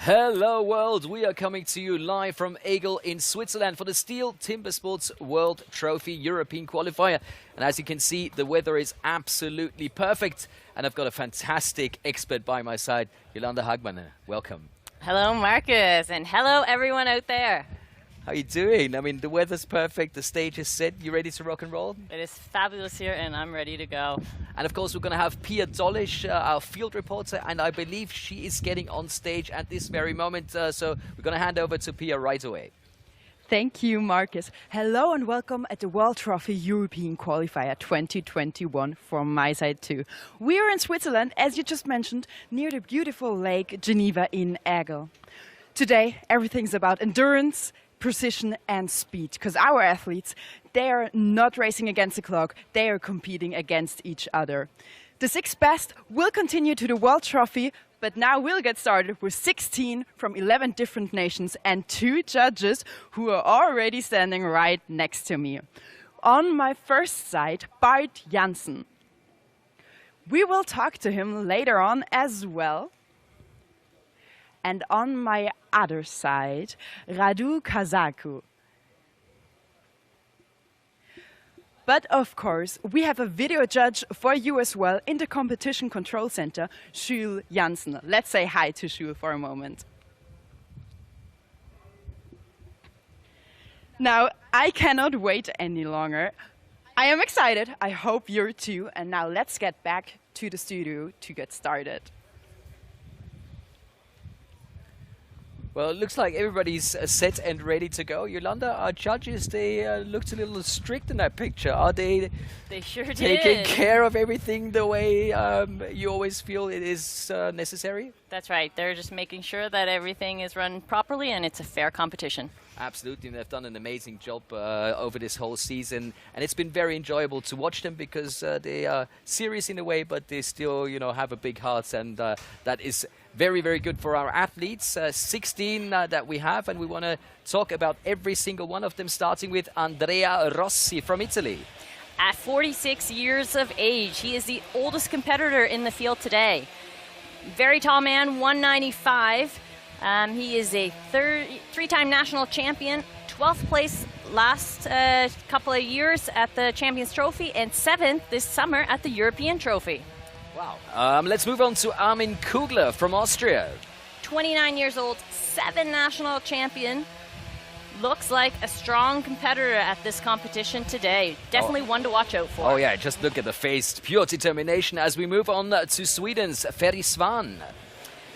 Hello world, we are coming to you live from Elgin in Switzerland for the STIHL Timbersports World Trophy European Qualifier. And as you can see, the weather is absolutely perfect. And I've got a fantastic expert by my side, Jolanda Hagman. Welcome. Hello Marcus, and hello everyone out there. How are you doing? I mean, the weather's perfect, the stage is set. You ready to rock and roll? It is fabulous here and I'm ready to go. And of course, we're going to have Pia Dolish, our field reporter, and I believe she is getting on stage at this very moment. So we're going to hand over to Pia right away. Thank you, Marcus. Hello and welcome at the World Trophy European Qualifier 2021 from my side too. We are in Switzerland, as you just mentioned, near the beautiful Lake Geneva in Elgin. Today, everything's about endurance, precision and speed, because our athletes, they are not racing against the clock, they are competing against each other. The 6 best will continue to the World Trophy, but now we'll get started with 16 from 11 different nations and 2 judges who are already standing right next to me. On my first side, Bart Jansen. We will talk to him later on as well. And on my other side, Radu Kazaku. But of course, we have a video judge for you as well in the Competition Control Center, STIHL Jansen. Let's say hi to STIHL for a moment. Now, I cannot wait any longer. I am excited. I hope you're too. And now let's get back to the studio to get started. Well, it looks like everybody's set and ready to go. Jolanda, our judges, they looked a little strict in that picture. Are they? They sure did. Taking care of everything the way you always feel it is necessary? That's right. They're just making sure that everything is run properly and it's a fair competition. Absolutely, and they've done an amazing job over this whole season, and it's been very enjoyable to watch them because they are serious in a way, but they still, you know, have a big heart, and that is very, very good for our athletes. 16 that we have, and we want to talk about every single one of them, starting with Andrea Rossi from Italy. At 46 years of age, he is the oldest competitor in the field today. Very tall man, 195. He is a 3-time national champion, 12th place last couple of years at the Champions Trophy, and 7th this summer at the European Trophy. Wow. Let's move on to Armin Coogler from Austria. 29 years old, 7 national champion. Looks like a strong competitor at this competition today. Definitely one to watch out for. Oh yeah, just look at the face. Pure determination as we move on to Sweden's Ferry Svan.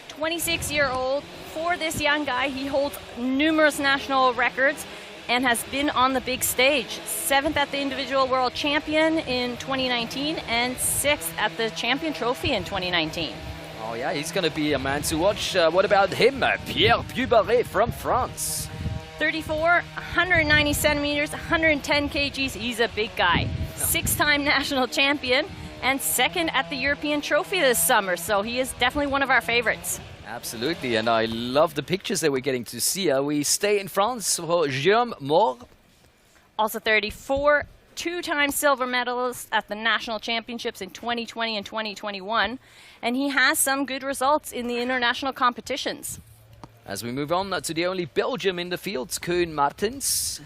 26-year-old. For this young guy, he holds numerous national records and has been on the big stage. 7th at the individual world champion in 2019 and 6th at the champion trophy in 2019. Oh yeah, he's going to be a man to watch. What about him? Pierre Pugh from France. 34, 190 centimeters, 110 kgs. He's a big guy. 6-time national champion and 2nd at the European Trophy this summer. So he is definitely one of our favorites. Absolutely, and I love the pictures that we're getting to see. We stay in France for Guillaume Moore. Also 34, 2-time silver medalist at the national championships in 2020 and 2021. And he has some good results in the international competitions. As we move on to the only Belgium in the field, Koen Martens.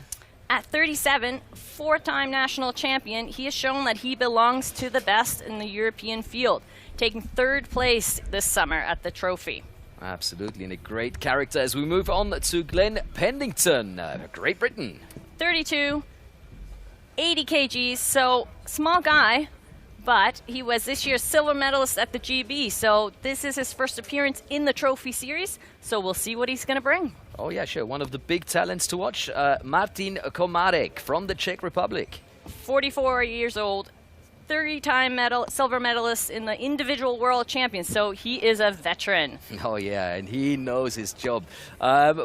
At 37, 4-time national champion, he has shown that he belongs to the best in the European field, taking 3rd place this summer at the trophy. Absolutely, and a great character as we move on to Glenn Pendington, Great Britain. 32, 80 kgs, so small guy, but he was this year's silver medalist at the GB, so this is his first appearance in the trophy series, so we'll see what he's going to bring. Oh yeah, sure, one of the big talents to watch, Marcin Komarik from the Czech Republic. 44 years old, 30-time silver medalist in the individual world champions, so he is a veteran. Oh yeah, and he knows his job.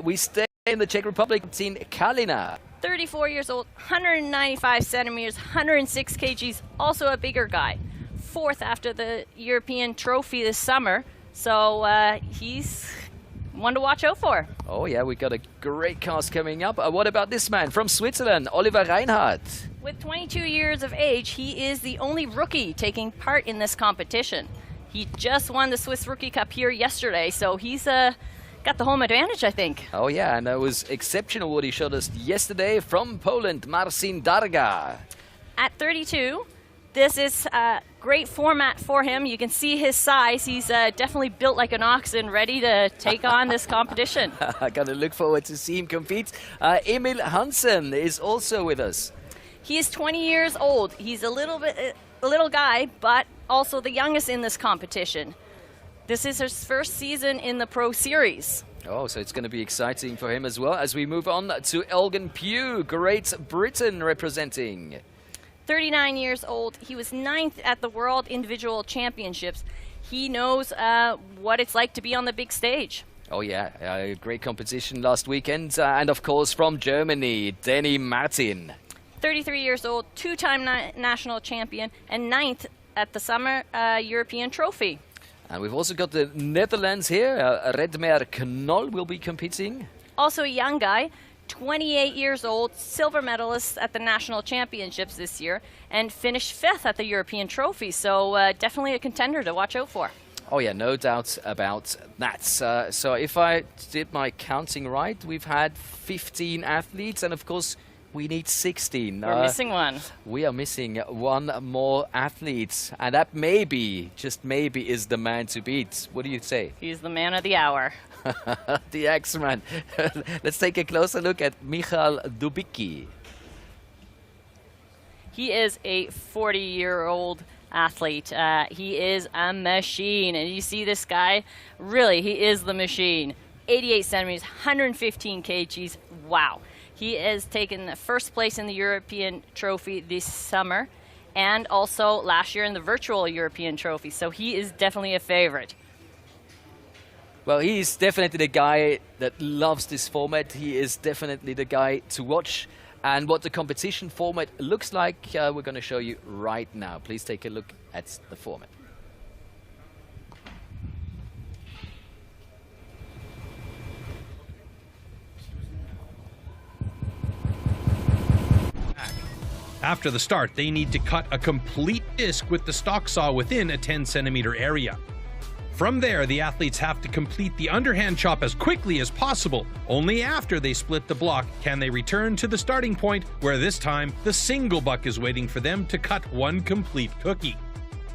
We stay in the Czech Republic, Marcin Kalina. 34 years old, 195 centimeters, 106 kgs, also a bigger guy. 4th after the European Trophy this summer, so he's one to watch out for. Oh yeah, we got a great cast coming up. What about this man from Switzerland, Oliver Reinhardt? With 22 years of age, he is the only rookie taking part in this competition. He just won the Swiss Rookie Cup here yesterday, so he's got the home advantage, I think. Oh yeah, and that was exceptional what he showed us yesterday from Poland, Marcin Darga. At 32, this is a great format for him. You can see his size. He's definitely built like an oxen, ready to take on this competition. I'm going to look forward to see him compete. Emil Hansen is also with us. He is 20 years old. He's a little guy, but also the youngest in this competition. This is his first season in the Pro Series. Oh, so it's going to be exciting for him as well as we move on to Elgin Pugh, Great Britain representing. 39 years old. He was 9th at the World Individual Championships. He knows what it's like to be on the big stage. Oh yeah, great competition last weekend. And of course from Germany, Marcin. 33 years old, 2-time national champion, and 9th at the Summer European Trophy. And we've also got the Netherlands here. Macknoll will be competing. Also a young guy, 28 years old, silver medalist at the national championships this year, and finished 5th at the European Trophy. So definitely a contender to watch out for. Oh yeah, no doubt about that. So if I did my counting right, we've had 15 athletes, and of course we need 16. We're missing one. We are missing one more athlete, and that maybe, just maybe, is the man to beat. What do you say? He's the man of the hour. The X-Man. Let's take a closer look at Mikhail Dubiki. He is a 40-year-old athlete. He is a machine, and you see this guy, really, he is the machine. 88 centimeters, 115 kgs. Wow. He has taken the first place in the European Trophy this summer and also last year in the virtual European Trophy. So he is definitely a favorite. Well, he's definitely the guy that loves this format. He is definitely the guy to watch. And what the competition format looks like, we're going to show you right now. Please take a look at the format. After the start, they need to cut a complete disc with the stock saw within a 10-centimeter area. From there, the athletes have to complete the underhand chop as quickly as possible. Only after they split the block can they return to the starting point, where this time the single buck is waiting for them to cut one complete cookie.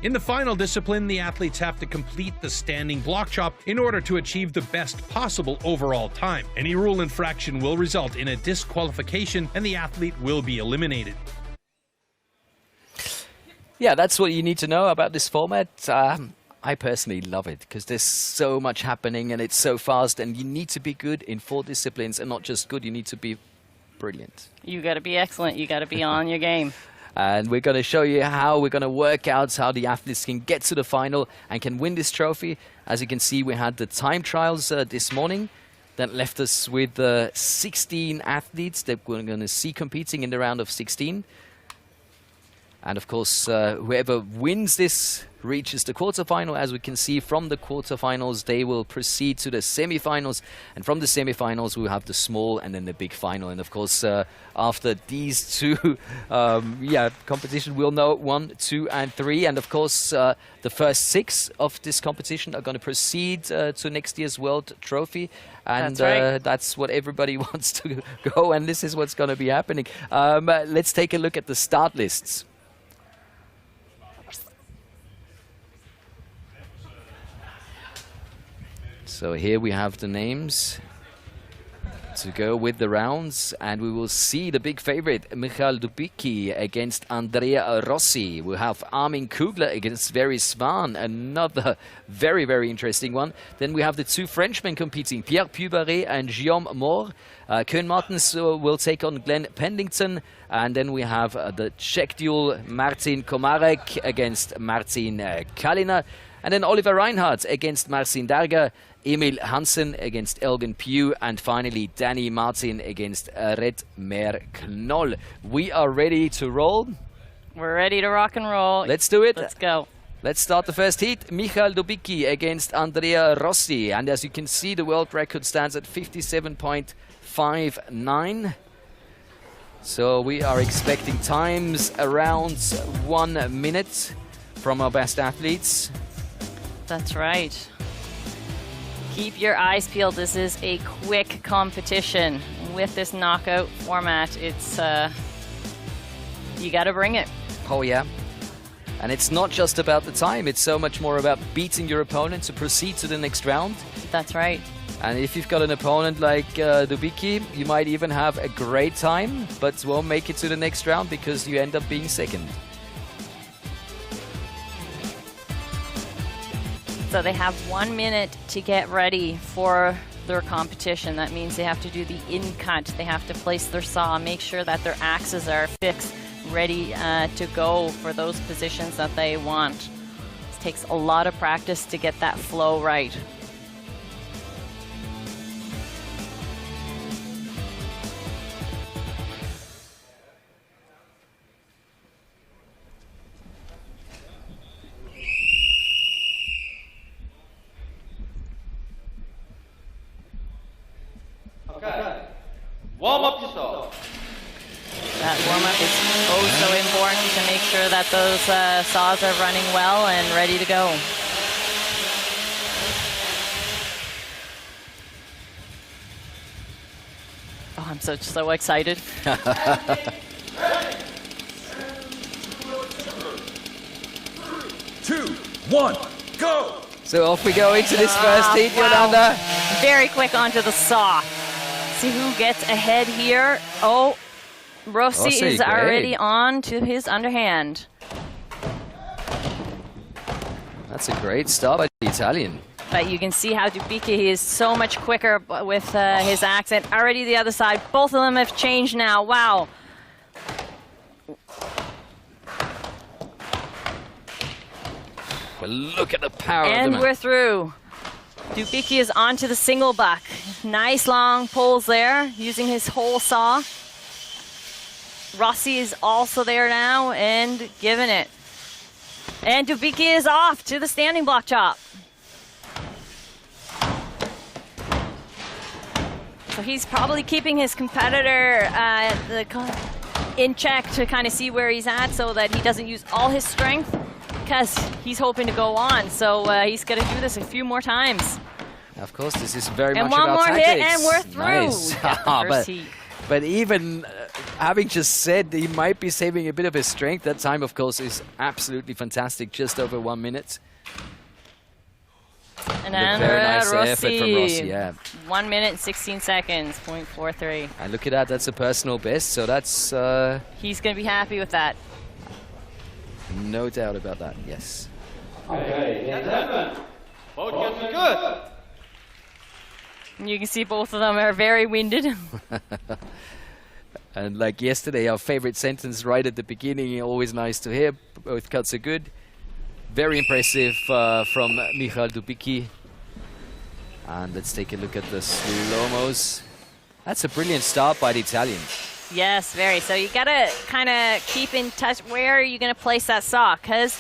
In the final discipline, the athletes have to complete the standing block chop in order to achieve the best possible overall time. Any rule infraction will result in a disqualification and the athlete will be eliminated. Yeah, that's what you need to know about this format. I personally love it because there's so much happening and it's so fast, and you need to be good in 4 disciplines, and not just good, you need to be brilliant. You got to be excellent. You got to be on your game. And we're going to show you how we're going to work out how the athletes can get to the final and can win this trophy. As you can see, we had the time trials this morning that left us with 16 athletes that we're going to see competing in the round of 16. And of course, whoever wins this reaches the quarterfinal. As we can see from the quarterfinals, they will proceed to the semifinals. And from the semifinals, we'll have the small and then the big final. And of course, after these two competition, we'll know 1, 2, and 3. And of course, the first 6 of this competition are going to proceed to next year's World Trophy. And that's right. That's what everybody wants to go. And this is what's going to be happening. Let's take a look at the start lists. So here we have the names to go with the rounds, and we will see the big favorite, Mikhail Dubiki against Andrea Rossi. We'll have Armin Coogler against Svan, another very, very interesting one. Then we have the 2 Frenchmen competing, Pierre Pugh and Guillaume Moore. Koen Martens will take on Glenn Pendington. And then we have the Czech duel, Marcin Komarik against Marcin Kalina. And then Oliver Reinhardt against Marcin Darga, Emil Hansen against Elgin Pugh, and finally Marcin against Macknoll. We are ready to roll. We're ready to rock and roll. Let's do it. Let's go. Let's start the first heat. Mikhail Dubiki against Andrea Rossi. And as you can see, the world record stands at 57.59. So we are expecting times around 1 minute from our best athletes. That's right. Keep your eyes peeled. This is a quick competition. With this knockout format, it's you got to bring it. Oh yeah. And it's not just about the time, it's so much more about beating your opponent to proceed to the next round. That's right. And if you've got an opponent like Dobiki, you might even have a great time, but won't make it to the next round because you end up being second. So they have 1 minute to get ready for their competition. That means they have to do the in-cut. They have to place their saw, make sure that their axes are fixed, ready to go for those positions that they want. It takes a lot of practice to get that flow right. Warm up yourself. That warm-up is oh so important to make sure that those saws are running well and ready to go. Oh, I'm so excited. 2, 1, go! So off we go into this first heat, Yolanda. Very quick onto the saw. See who gets ahead here. Oh, Rossi is great. already on to his underhand. That's a great start by the Italian. But you can see how Dobiki is so much quicker with his accent. Already the other side. Both of them have changed now. Wow. But look at the power And of we're through. Dobiki is onto the single buck. Nice long pulls there, using his whole saw. Rossi is also there now and giving it. And Dobiki is off to the standing block chop. So he's probably keeping his competitor in check to kind of see where he's at so that he doesn't use all his strength, because he's hoping to go on. So he's going to do this a few more times. Of course, this is very And much one about more tactics. hit and we're through. Nice. Yeah, first heat. But even having just said he might be saving a bit of his strength, that time, of course, is absolutely fantastic. Just over 1 minute. And very nice Rossi, effort from Rossi, yeah. 1 minute and 16 seconds, 0.43. And look at that, that's a personal best, so that's... He's going to be happy with that. no doubt about that, yes. Okay, gentlemen. Both getting good. And you can see both of them are very winded. And like yesterday, our favorite sentence right at the beginning, always nice to hear. Both cuts are good. Very impressive from Mikhail Dubiki. And let's take a look at the slow-mos. That's a brilliant start by the Italian. Yes, very. So you got to kind of keep in touch where you're going to place that saw, because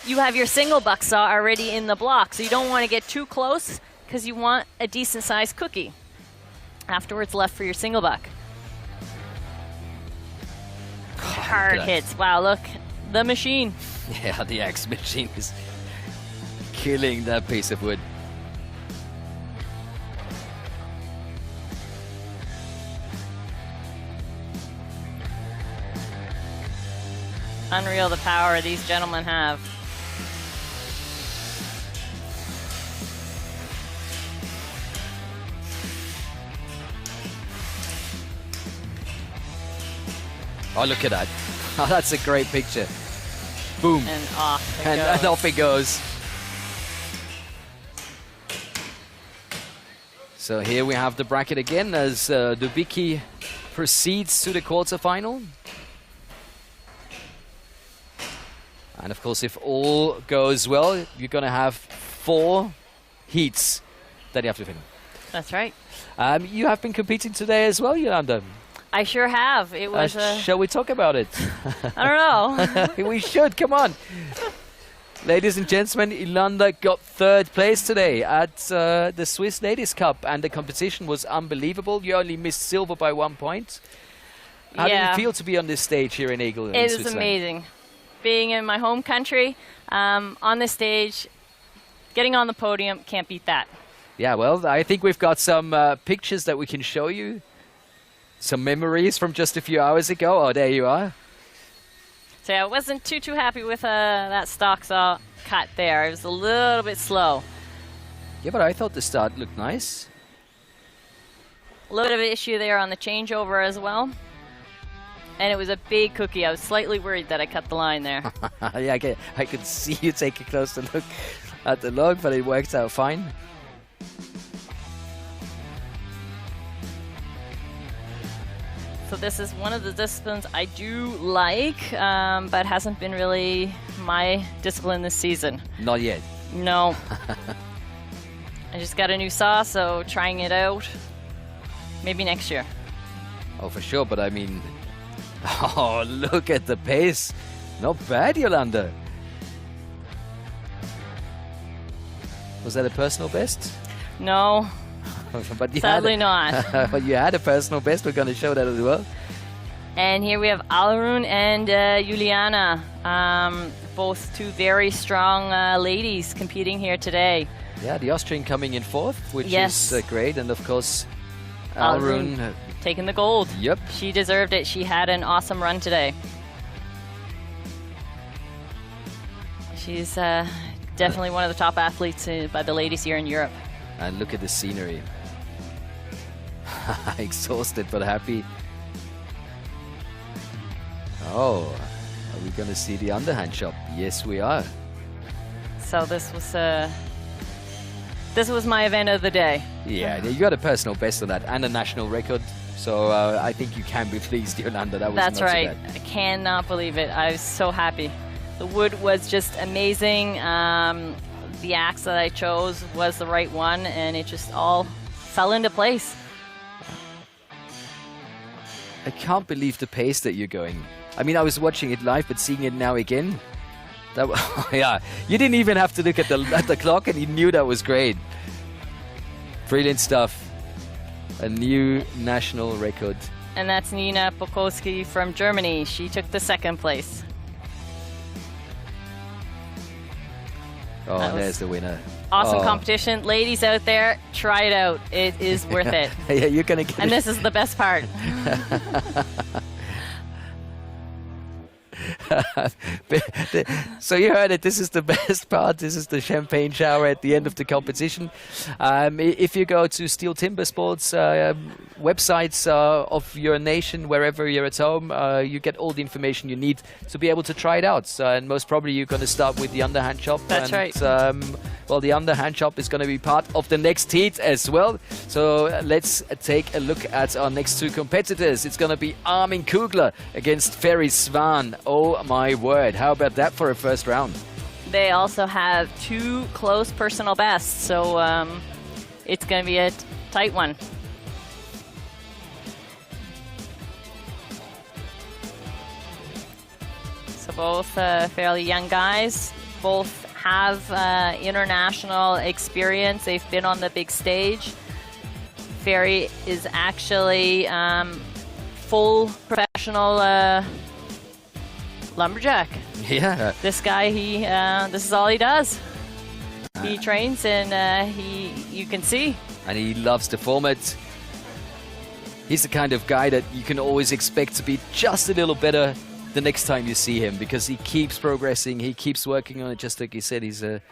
you have your single buck saw already in the block. So you don't want to get too close, because you want a decent-sized cookie afterwards left for your single buck. Hard hits. Wow, look, the machine. Yeah, the axe machine is killing that piece of wood. Unreal the power these gentlemen have. Oh, look at that. Oh, that's a great picture. Boom. And off it And goes. off it goes. So here we have the bracket again as Dobiki proceeds to the quarterfinal. And of course, if all goes well, you're going to have 4 heats that you have to finish. That's right. You have been competing today as well, Yolanda. I sure have. It was Shall we talk about it? I don't know. We should, come on. Ladies and gentlemen, Yolanda got 3rd place today at the Swiss Ladies Cup, and the competition was unbelievable. You only missed silver by 1 point. How did it feel to be on this stage here in Elgin? It was amazing. Being in my home country, on this stage, getting on the podium, can't beat that. Yeah, well, I think we've got some pictures that we can show you. Some memories from just a few hours ago. Oh, there you are. So yeah, I wasn't too happy with that stock saw cut there. It was a little bit slow. Yeah, but I thought the start looked nice. A little bit of an issue there on the changeover as well. And it was a big cookie. I was slightly worried that I cut the line there. Yeah, I could see you take a closer look at the log, but it worked out fine. So this is one of the disciplines I do like, but hasn't been really my discipline this season. Not yet. No. I just got a new saw, so trying it out. Maybe next year. Oh, for sure, but I mean... Oh, look at the pace. Not bad, Yolanda. Was that a personal best? No. But you Sadly not. But you had a personal best. We're going to show that as well. And here we have Alrun and Juliana. Both two very strong ladies competing here today. Yeah, the Austrian coming in fourth, which Yes. is great. And of course, Alrun... taking the gold. Yep. She deserved it. She had an awesome run today. She's definitely one of the top athletes by the ladies here in Europe. And look at the scenery. Exhausted but happy. Oh, are we going to see the underhand chop? Yes, we are. So this was my event of the day. Yeah, you got a personal best on that and a national record. So I think you can be pleased, Yolanda. That was That's not right. So bad. I cannot believe it. I was so happy. The wood was just amazing. The axe that I chose was the right one, and it just all fell into place. I can't believe the pace that you're going. I mean, I was watching it live, but seeing it now again, that yeah, you didn't even have to look at the clock, and you knew that was great. Brilliant stuff. A new national record. And that's Nina Pokowski from Germany. She took the second place. Oh, That was there's the winner. Awesome Oh. competition. Ladies out there, try it out. It is worth it. Yeah, you're gonna get And this is the best part. So you heard it. This is the best part. This is the champagne shower at the end of the competition. If you go to STIHL Timbersports websites of your nation, wherever you're at home, you get all the information you need to be able to try it out. And most probably you're going to start with the underhand chop. That's right. Well, the underhand chop is going to be part of the next heat as well. So let's take a look at our next two competitors. It's going to be Armin Coogler against Ferry Svan. Oh my word. How about that for a first round? They also have two close personal bests, so it's going to be a tight one. So both fairly young guys, both have international experience. They've been on the big stage. Ferry is actually full professional lumberjack. Yeah. This guy, this is all he does. He trains, and you can see. And he loves the format. He's the kind of guy that you can always expect to be just a little better the next time you see him, because he keeps progressing, he keeps working on it. Just like you said, he's a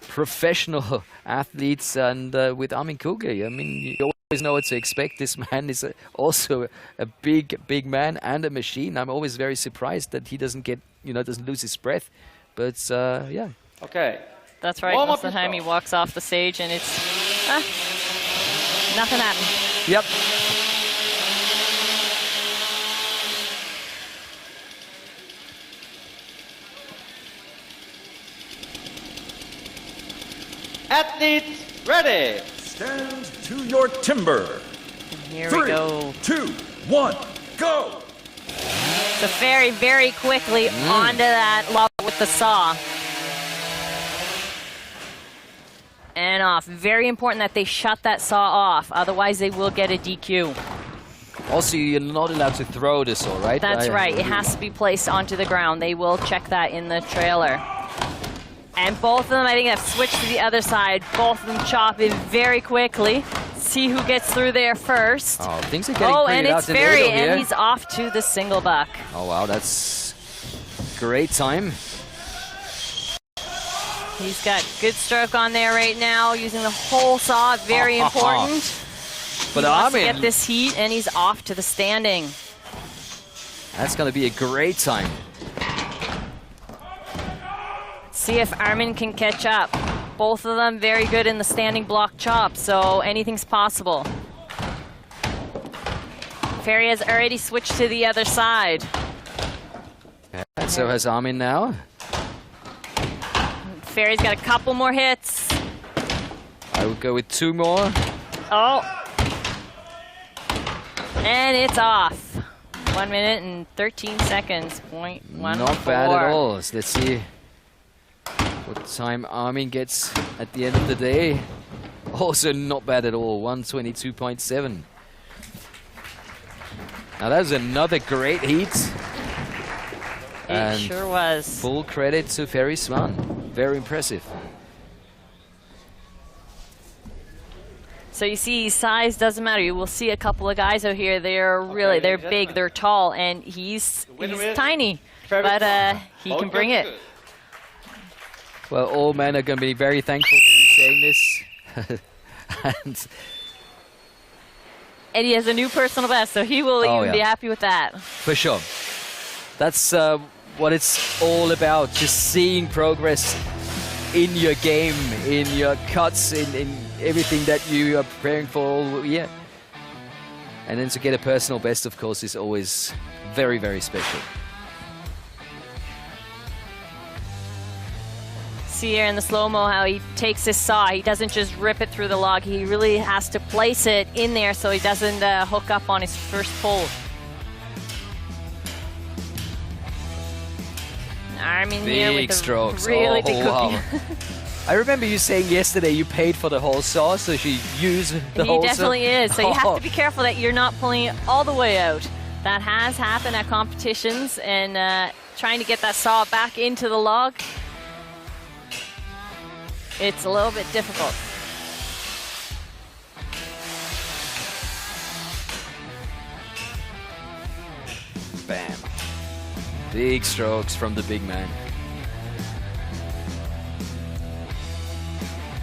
professional athlete. And with Armin Coogler, I mean, you always know what to expect. This man is also a big man and a machine. I'm always very surprised that he doesn't get, doesn't lose his breath. But yeah. Okay. That's right. Most of the time he walks off the stage and it's nothing happened. Yep. Athletes ready. Stand to your timber. And here 3, we go. 2, 1, go! So Ferry very quickly onto that log with the saw. And off. Very important that they shut that saw off, otherwise they will get a DQ. Also, you're not allowed to throw the saw, right? That's right. It has to be placed onto the ground. They will check that in the trailer. And both of them, I think, have switched to the other side. Both of them chop in very quickly. See who gets through there first. Oh, things are getting and pretty it's out in the Ferry, middle here. and he's off to the single buck. Oh, wow, that's great time. He's got good stroke on there right now, using the whole saw, very important. But he wants to Armin, get this heat, and he's off to the standing. that's going to be a great time. See if Armin can catch up. Both of them very good in the standing block chop, so anything's possible. Ferry has already switched to the other side. And so has Armin now. Ferry's got a couple more hits. I would go with 2 more. Oh. And it's off. 1 minute and 13 seconds. .14. Not bad at all. So let's see what time Armin gets at the end of the day. Also not bad at all. 122.7. Now that was another great heat. It sure was. Full credit to Ferry Svan. Very impressive. So you see, size doesn't matter. You will see a couple of guys out here. They're big, they're tall, and he's tiny, but he can bring it. Well, all men are going to be very thankful for you saying this. And he has a new personal best, so he will even be happy with that. For sure. That's what it's all about. Just seeing progress in your game, in your cuts, in everything that you are preparing for all year. And then to get a personal best, of course, is always very, very special. See here in the slow-mo how he takes his saw. He doesn't just rip it through the log. He really has to place it in there so he doesn't hook up on his first pull. Armin here with Big the strokes. really big cookie. Wow. I remember you saying yesterday you paid for the whole saw, so you use the whole saw. He definitely is. So you have to be careful that you're not pulling it all the way out. That has happened at competitions, and trying to get that saw back into the log, it's a little bit difficult. Bam. Big strokes from the big man.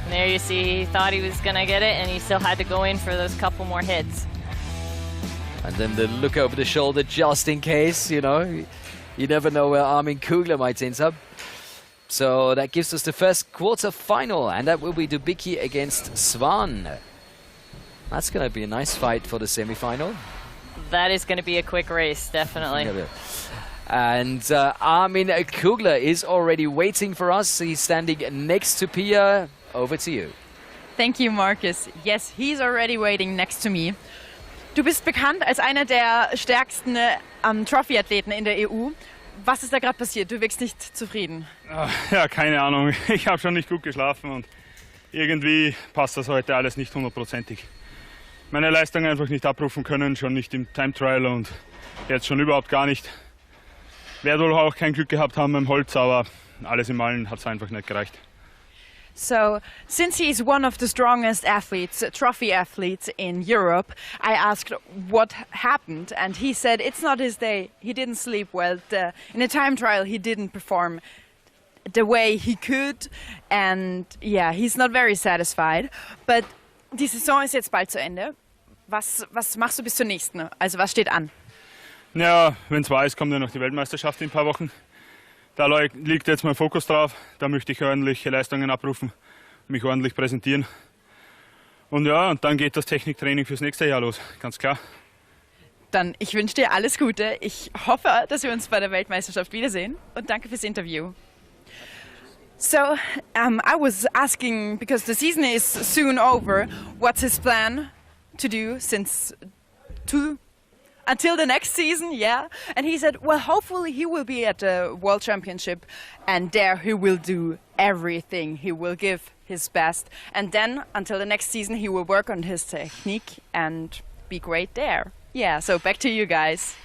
And there you see, he thought he was going to get it, and he still had to go in for those couple more hits. And then the look over the shoulder just in case, you know. You never know where Armin Coogler might end up. So that gives us the first quarter-final, and that will be Dobiki against Svan. That's going to be a nice fight for the semi-final. That is going to be a quick race, definitely. And Armin Coogler is already waiting for us. He's standing next to Pia. Over to you. Thank you, Marcus. Yes, he's already waiting next to me. Du bist bekannt als einer der stärksten Trophy-Athleten in der EU. Was ist da gerade passiert? Du wirkst nicht zufrieden. Ja, keine Ahnung. Ich habe schon nicht gut geschlafen und irgendwie passt das heute alles nicht 100%ig. Meine Leistung einfach nicht abrufen können, schon nicht im Time Trial und jetzt schon überhaupt gar nicht. Werde wohl auch kein Glück gehabt haben beim Holz, aber alles im Allen hat es einfach nicht gereicht. So, since he's one of the strongest athletes, trophy athletes in Europe, I asked what happened, and he said it's not his day. He didn't sleep well. In a time trial, he didn't perform the way he could, and yeah, he's not very satisfied. But die Saison ist jetzt bald zu Ende. Was machst du bis zur nächsten? Also, was steht an? Ja, wenn es wahr ist, kommt ja noch die Weltmeisterschaft in ein paar Wochen. Da liegt jetzt mein Fokus drauf. Da möchte ich ordentliche Leistungen abrufen, mich ordentlich präsentieren. Und ja, und dann geht das Techniktraining fürs nächste Jahr los, ganz klar. Dann, ich wünsche dir alles Gute. Ich hoffe, dass wir uns bei der Weltmeisterschaft wiedersehen. Und danke fürs Interview. So, I was asking, because the season is soon over, what's his plan to do until the next season, yeah. And he said, well, hopefully he will be at the World Championship and there he will do everything. He will give his best. And then until the next season, he will work on his technique and be great there. Yeah, so back to you guys.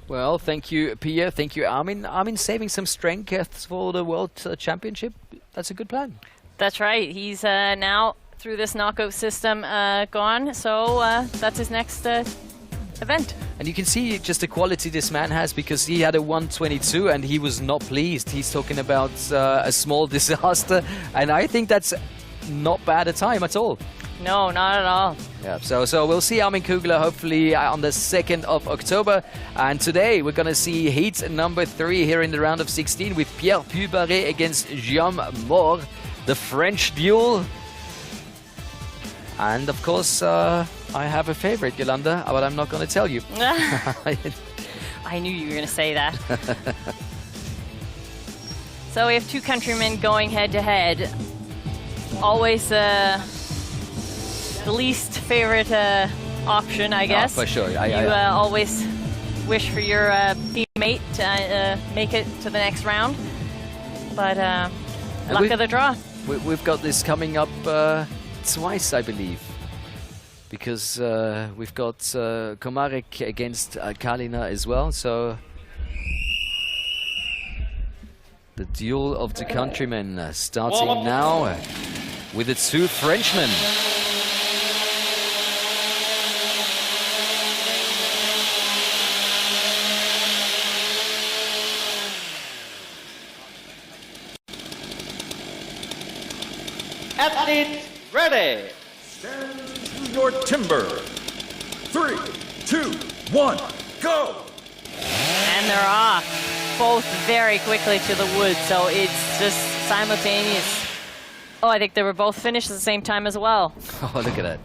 Well, thank you, Pia. Thank you, Armin. Armin saving some strength for the World Championship. That's a good plan. That's right. He's now through this knockout system gone. So that's his next event. And you can see just the quality this man has, because he had a 122 and he was not pleased. He's talking about a small disaster, and I think that's not bad a time at all. No, not at all. Yeah, so we'll see Armin Coogler hopefully on the 2nd of October. And today we're going to see heat number 3 here in the round of 16 with Pierre Pugh against Guillaume Moore, the French duel. And of course, I have a favorite, Yolanda, but I'm not going to tell you. I knew you were going to say that. So we have 2 countrymen going head-to-head. Always the least favorite option, I guess. Oh, for sure. You always wish for your teammate to make it to the next round. But luck of the draw. We've got this coming up twice, I believe. Because we've got Komarik against Kalina as well. So the duel of the countrymen starting now with the 2 Frenchmen. Athletes ready. Stand to your timber. 3, 2, 1, go! And they're off. Both very quickly to the woods, so it's just simultaneous. Oh, I think they were both finished at the same time as well. Oh, look at that.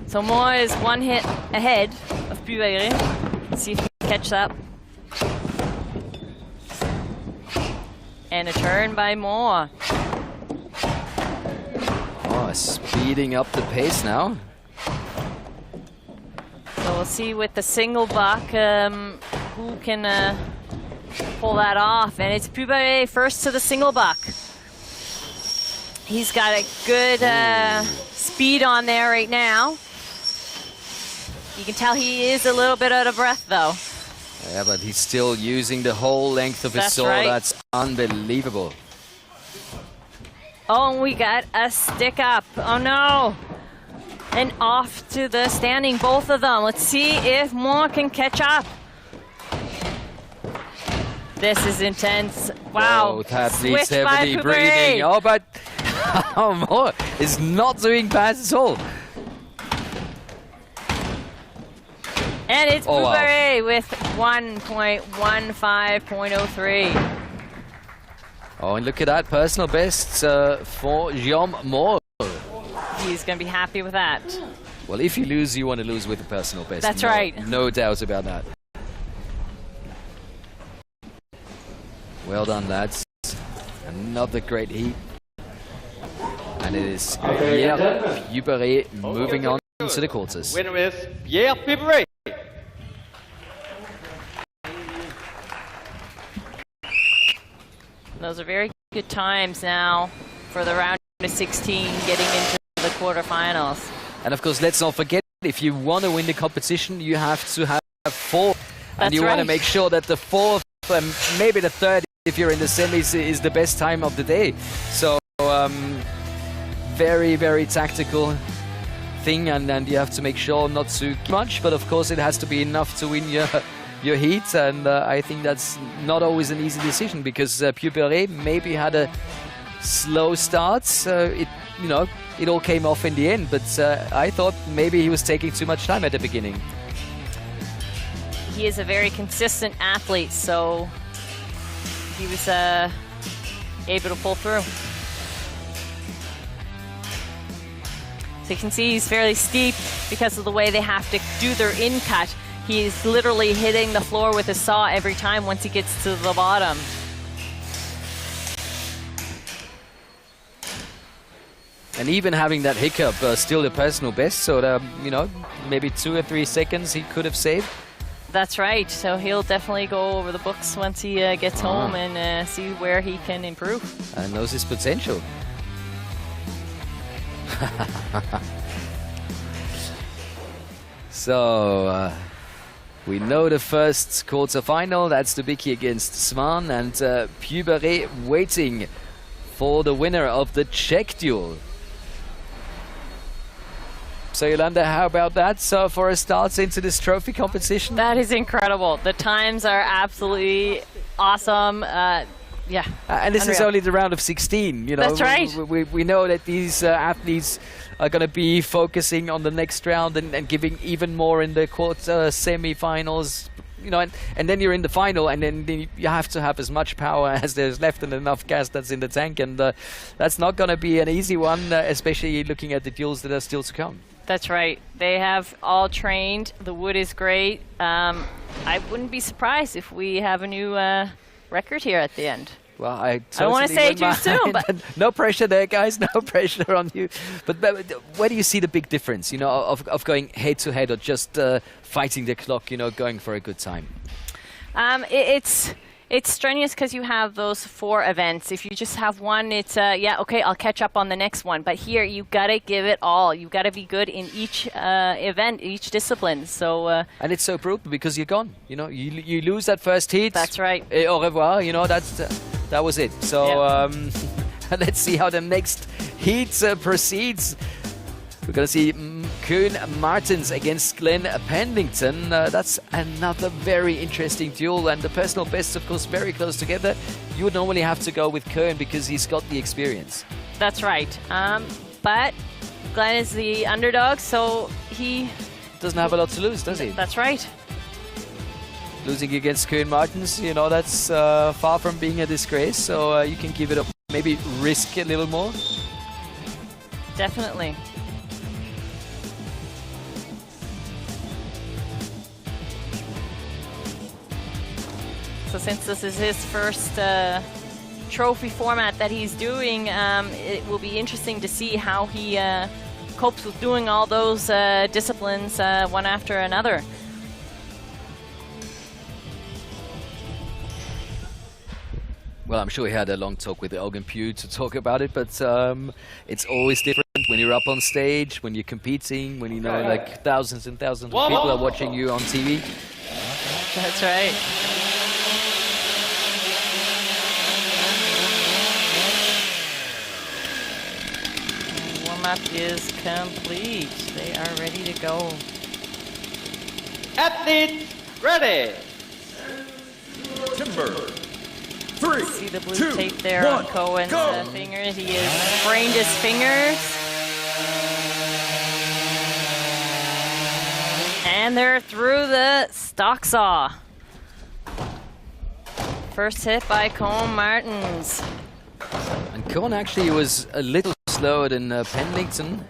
So Moore is 1 hit ahead of Pugh. Let's see if he can catch that. And a turn by Moore. Oh, speeding up the pace now. So we'll see with the single buck who can pull that off. And it's Pugh first to the single buck. He's got a good speed on there right now. You can tell he is a little bit out of breath, though. Yeah, but he's still using the whole length of his That's sword. right. That's unbelievable. Oh, and we got a stick up. Oh, no. And off to the standing, both of them. Let's see if Moore can catch up. This is intense. Wow. Both athletes Switch by heavily Pugh. breathing. Oh, but Moore is not doing bad at all. And it's Oh, wow. Pugh with 1.15.03. Oh, and look at that, personal best for Guillaume Moore. He's going to be happy with that. Well, if you lose, you want to lose with a personal best. That's right. No doubt about that. Well done, lads. Another great heat. And it is Pierre Pugh moving on to the quarters. Winner is Pierre Pugh. Those are very good times now for the round of 16 getting into the quarterfinals. And of course, let's not forget, if you want to win the competition, you have to have 4. And That's you want to right. make sure that the 4th and maybe the 3rd, if you're in the semis, is the best time of the day. So very, very tactical thing, and you have to make sure not too much, but of course it has to be enough to win your heat, and I think that's not always an easy decision, because Pugh maybe had a slow start. It all came off in the end, but I thought maybe he was taking too much time at the beginning. He is a very consistent athlete, so he was able to pull through. So you can see he's fairly steep because of the way they have to do their in-cut. He's literally hitting the floor with his saw every time once he gets to the bottom. And even having that hiccup, still the personal best, so maybe 2 or 3 seconds he could have saved. That's right. So he'll definitely go over the books once he gets home and see where he can improve. And knows his potential. So We know the first quarter-final. That's Dobiki against Svan, and Pugh waiting for the winner of the Czech duel. So Yolanda, how about that? So for a start into this trophy competition? That is incredible. The times are absolutely awesome. Yeah. And this is unreal. only the round of 16. You know, That's right. We know that these athletes are going to be focusing on the next round and giving even more in the quarter semi-finals. You know, and then you're in the final, and then you have to have as much power as there's left and enough gas that's in the tank, and that's not going to be an easy one, especially looking at the duels that are still to come. That's right. They have all trained. The wood is great. I wouldn't be surprised if we have a new record here at the end. Well, I don't want to say it too soon, but no pressure there, guys. No pressure on you. But where do you see the big difference? You know, of going head to head or just fighting the clock? You know, going for a good time. It's strenuous because you have those 4 events. If you just have one, it's yeah, okay, I'll catch up on the next one. But here, you gotta give it all. You gotta be good in each event, each discipline. So and it's so brutal because you're gone. You know, you lose that first heat. That's right. Et au revoir. You know, that was it. So let's see how the next heat proceeds. We're going to see Koen Martins against Glenn Pendington. That's another very interesting duel, and the personal bests, of course, very close together. You would normally have to go with Koen because he's got the experience. That's right. But Glenn is the underdog, so he doesn't have a lot to lose, does he? That's right. Losing against Koen Martins, you know, that's far from being a disgrace, so you can give it up, maybe risk a little more. Definitely. So since this is his first trophy format that he's doing, it will be interesting to see how he copes with doing all those disciplines one after another. Well, I'm sure he had a long talk with Elgin Pugh to talk about it, but it's always different when you're up on stage, when you're competing, when you know like thousands and thousands of people are watching you on TV. That's right. Warm-up is complete. They are ready to go. Athletes ready. Timber. 3, See the blue 2, tape there 1, on Cohen's go. fingers. He has sprained his fingers. And they're through the stock saw. First hit by Koen Martins. And Koen actually was a little slower than Pendington,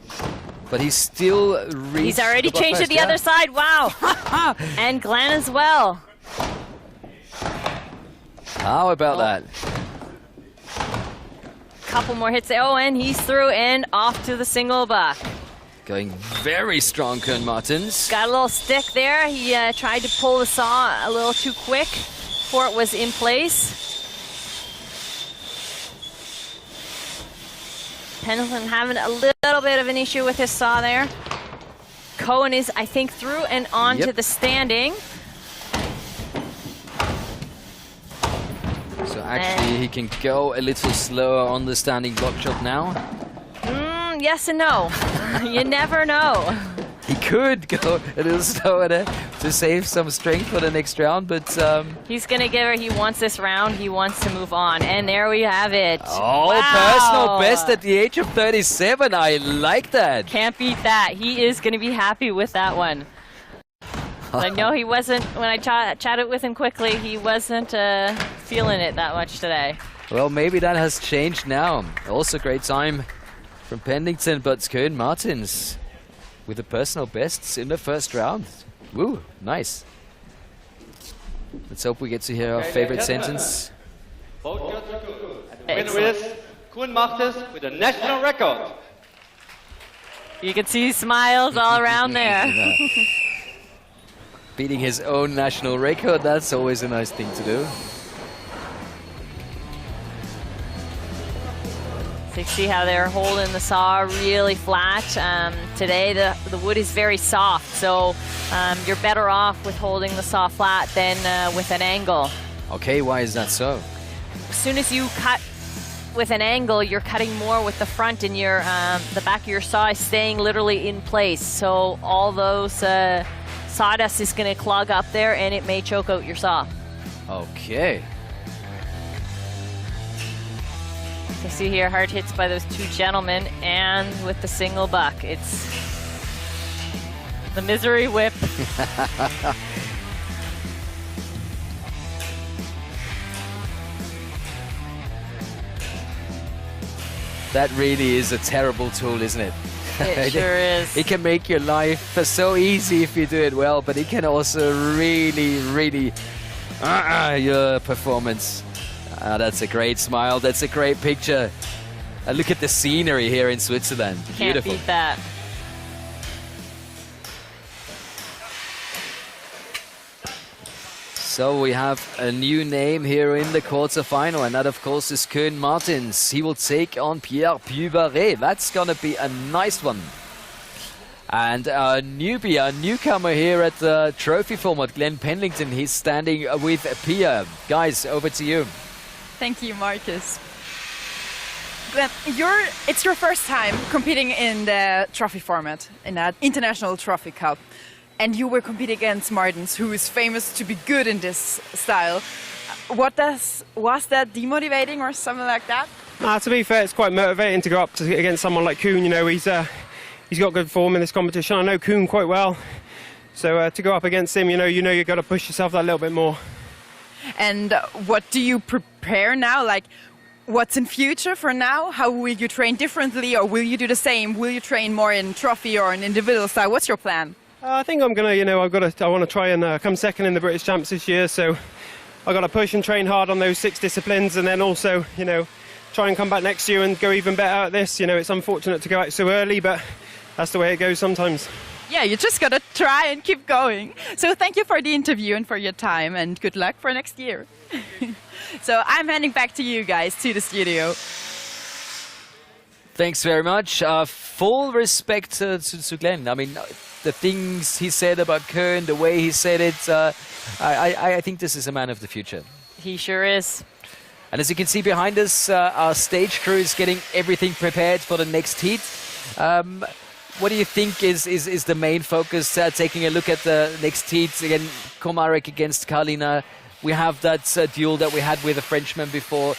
but he's still reached. He's already changed to the other side. Wow. And Glenn as well. How about that? Couple more hits. Oh, and he's through and off to the single buck. Going very strong, Koen Martins. Got a little stick there. He tried to pull the saw a little too quick before it was in place. Pendleton having a little bit of an issue with his saw there. Koen is, I think, through and on to the standing. So actually he can go a little slower on the standing block shot now. Yes and no. You never know. He could go a little slower there to save some strength for the next round, but he's gonna give her. He wants this round. He wants to move on, and there we have it. Oh, wow. personal best at the age of 37. I like that. Can't beat that. He is gonna be happy with that one. I know he wasn't, when I chatted with him quickly, he wasn't feeling it that much today. Well, maybe that has changed now. Also great time from Pendington, but Koen Martins with the personal bests in the first round. Woo, nice. Let's hope we get to hear our favorite sentence. The winner is Koen Martins with a national record. You can see smiles all around there. Beating his own national record, that's always a nice thing to do. So you see how they're holding the saw really flat. Today the wood is very soft, so you're better off with holding the saw flat than with an angle. Okay, why is that so? As soon as you cut with an angle, you're cutting more with the front, and your the back of your saw is staying literally in place. So all those sawdust is going to clog up there, and it may choke out your saw. Okay. So see here, hard hits by those two gentlemen, and with the single buck, it's the misery whip. That really is a terrible tool, isn't it? It sure is. It can make your life so easy if you do it well, but it can also really your performance. That's a great smile. That's a great picture. Look at the scenery here in Switzerland. Can't Beautiful. beat that. So we have a new name here in the quarterfinal, and that of course is Koen Martins. He will take on Pierre Pugh. That's gonna be a nice one. And a newcomer here at the trophy format, Glenn Pendington. He's standing with Pia. Guys, over to you. Thank you, Marcus. Glenn, it's your first time competing in the trophy format, in that International Trophy Cup. And you were competing against Martins, who is famous to be good in this style. Was that demotivating or something like that? To be fair, it's quite motivating to go up against someone like Koen. You know, he's got good form in this competition. I know Koen quite well, so to go up against him, you know you've got to push yourself that little bit more. And what do you prepare now? Like, what's in future for now? How will you train differently, or will you do the same? Will you train more in trophy or in individual style? What's your plan? I think I'm gonna, I want to try and come second in the British Champs this year. So I've got to push and train hard on those 6 disciplines, and then also, try and come back next year and go even better at this. It's unfortunate to go out so early, but that's the way it goes sometimes. Yeah, you just gotta try and keep going. So thank you for the interview and for your time, and good luck for next year. So I'm handing back to you guys, to the studio. Thanks very much. Full respect to Glenn. I mean, the things he said about Koen, the way he said it, I think this is a man of the future. He sure is. And as you can see behind us, our stage crew is getting everything prepared for the next heat. What do you think is the main focus? Taking a look at the next heat, again, Komarik against Kalina. We have that duel that we had with a Frenchman before.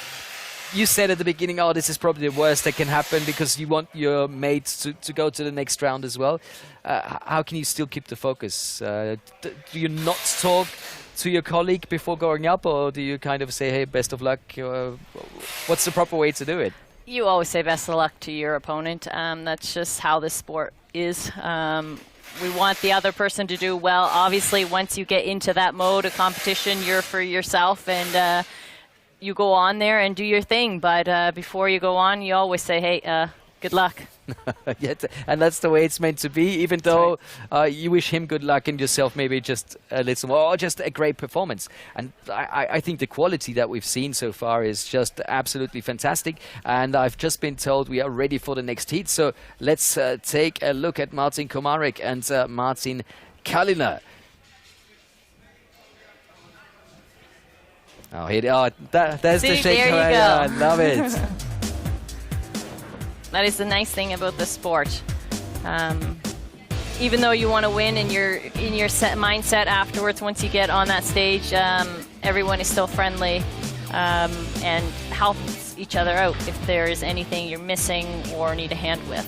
You said at the beginning, oh, this is probably the worst that can happen because you want your mates to go to the next round as well. How can you still keep the focus? Do you not talk to your colleague before going up, or do you kind of say, hey, best of luck? What's the proper way to do it? You always say best of luck to your opponent. That's just how this sport is. We want the other person to do well. Obviously, once you get into that mode of competition, you're for yourself, and you go on there and do your thing. But before you go on, you always say, hey, good luck. And that's the way it's meant to be, even though you wish him good luck and yourself maybe just a little more, or just a great performance. And I think the quality that we've seen so far is just absolutely fantastic. And I've just been told we are ready for the next heat. So let's take a look at Marcin Komarik and Marcin Kalina. Oh, there's the shake. There you go. I love it. That is the nice thing about the sport. Even though you want to win and you're in your mindset afterwards, once you get on that stage, everyone is still friendly and helps each other out if there is anything you're missing or need a hand with.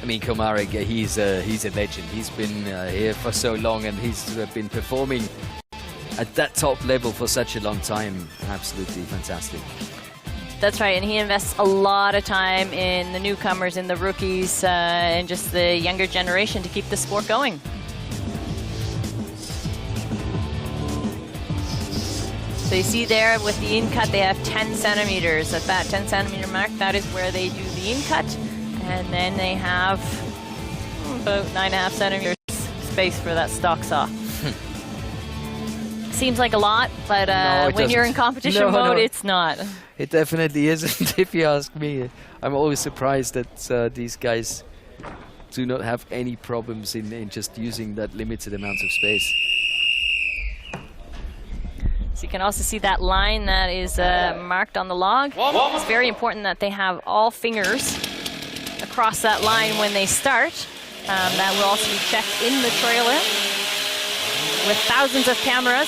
I mean, Komarik, he's a legend. He's been here for so long, and he's been performing at that top level for such a long time. Absolutely fantastic. That's right, and he invests a lot of time in the newcomers, in the rookies, and just the younger generation to keep the sport going. So you see there with the in-cut, they have 10 centimeters. At that 10 centimeter mark, that is where they do the in-cut. And then they have about 9.5 centimeters space for that stock saw. seems like a lot, but No, when you're in doesn't. competition No, mode, no. it's not. It definitely isn't, if you ask me. I'm always surprised that these guys do not have any problems in just using that limited amount of space. So you can also see that line that is marked on the log. It's very important that they have all fingers across that line when they start. That will also be checked in the trailer with thousands of cameras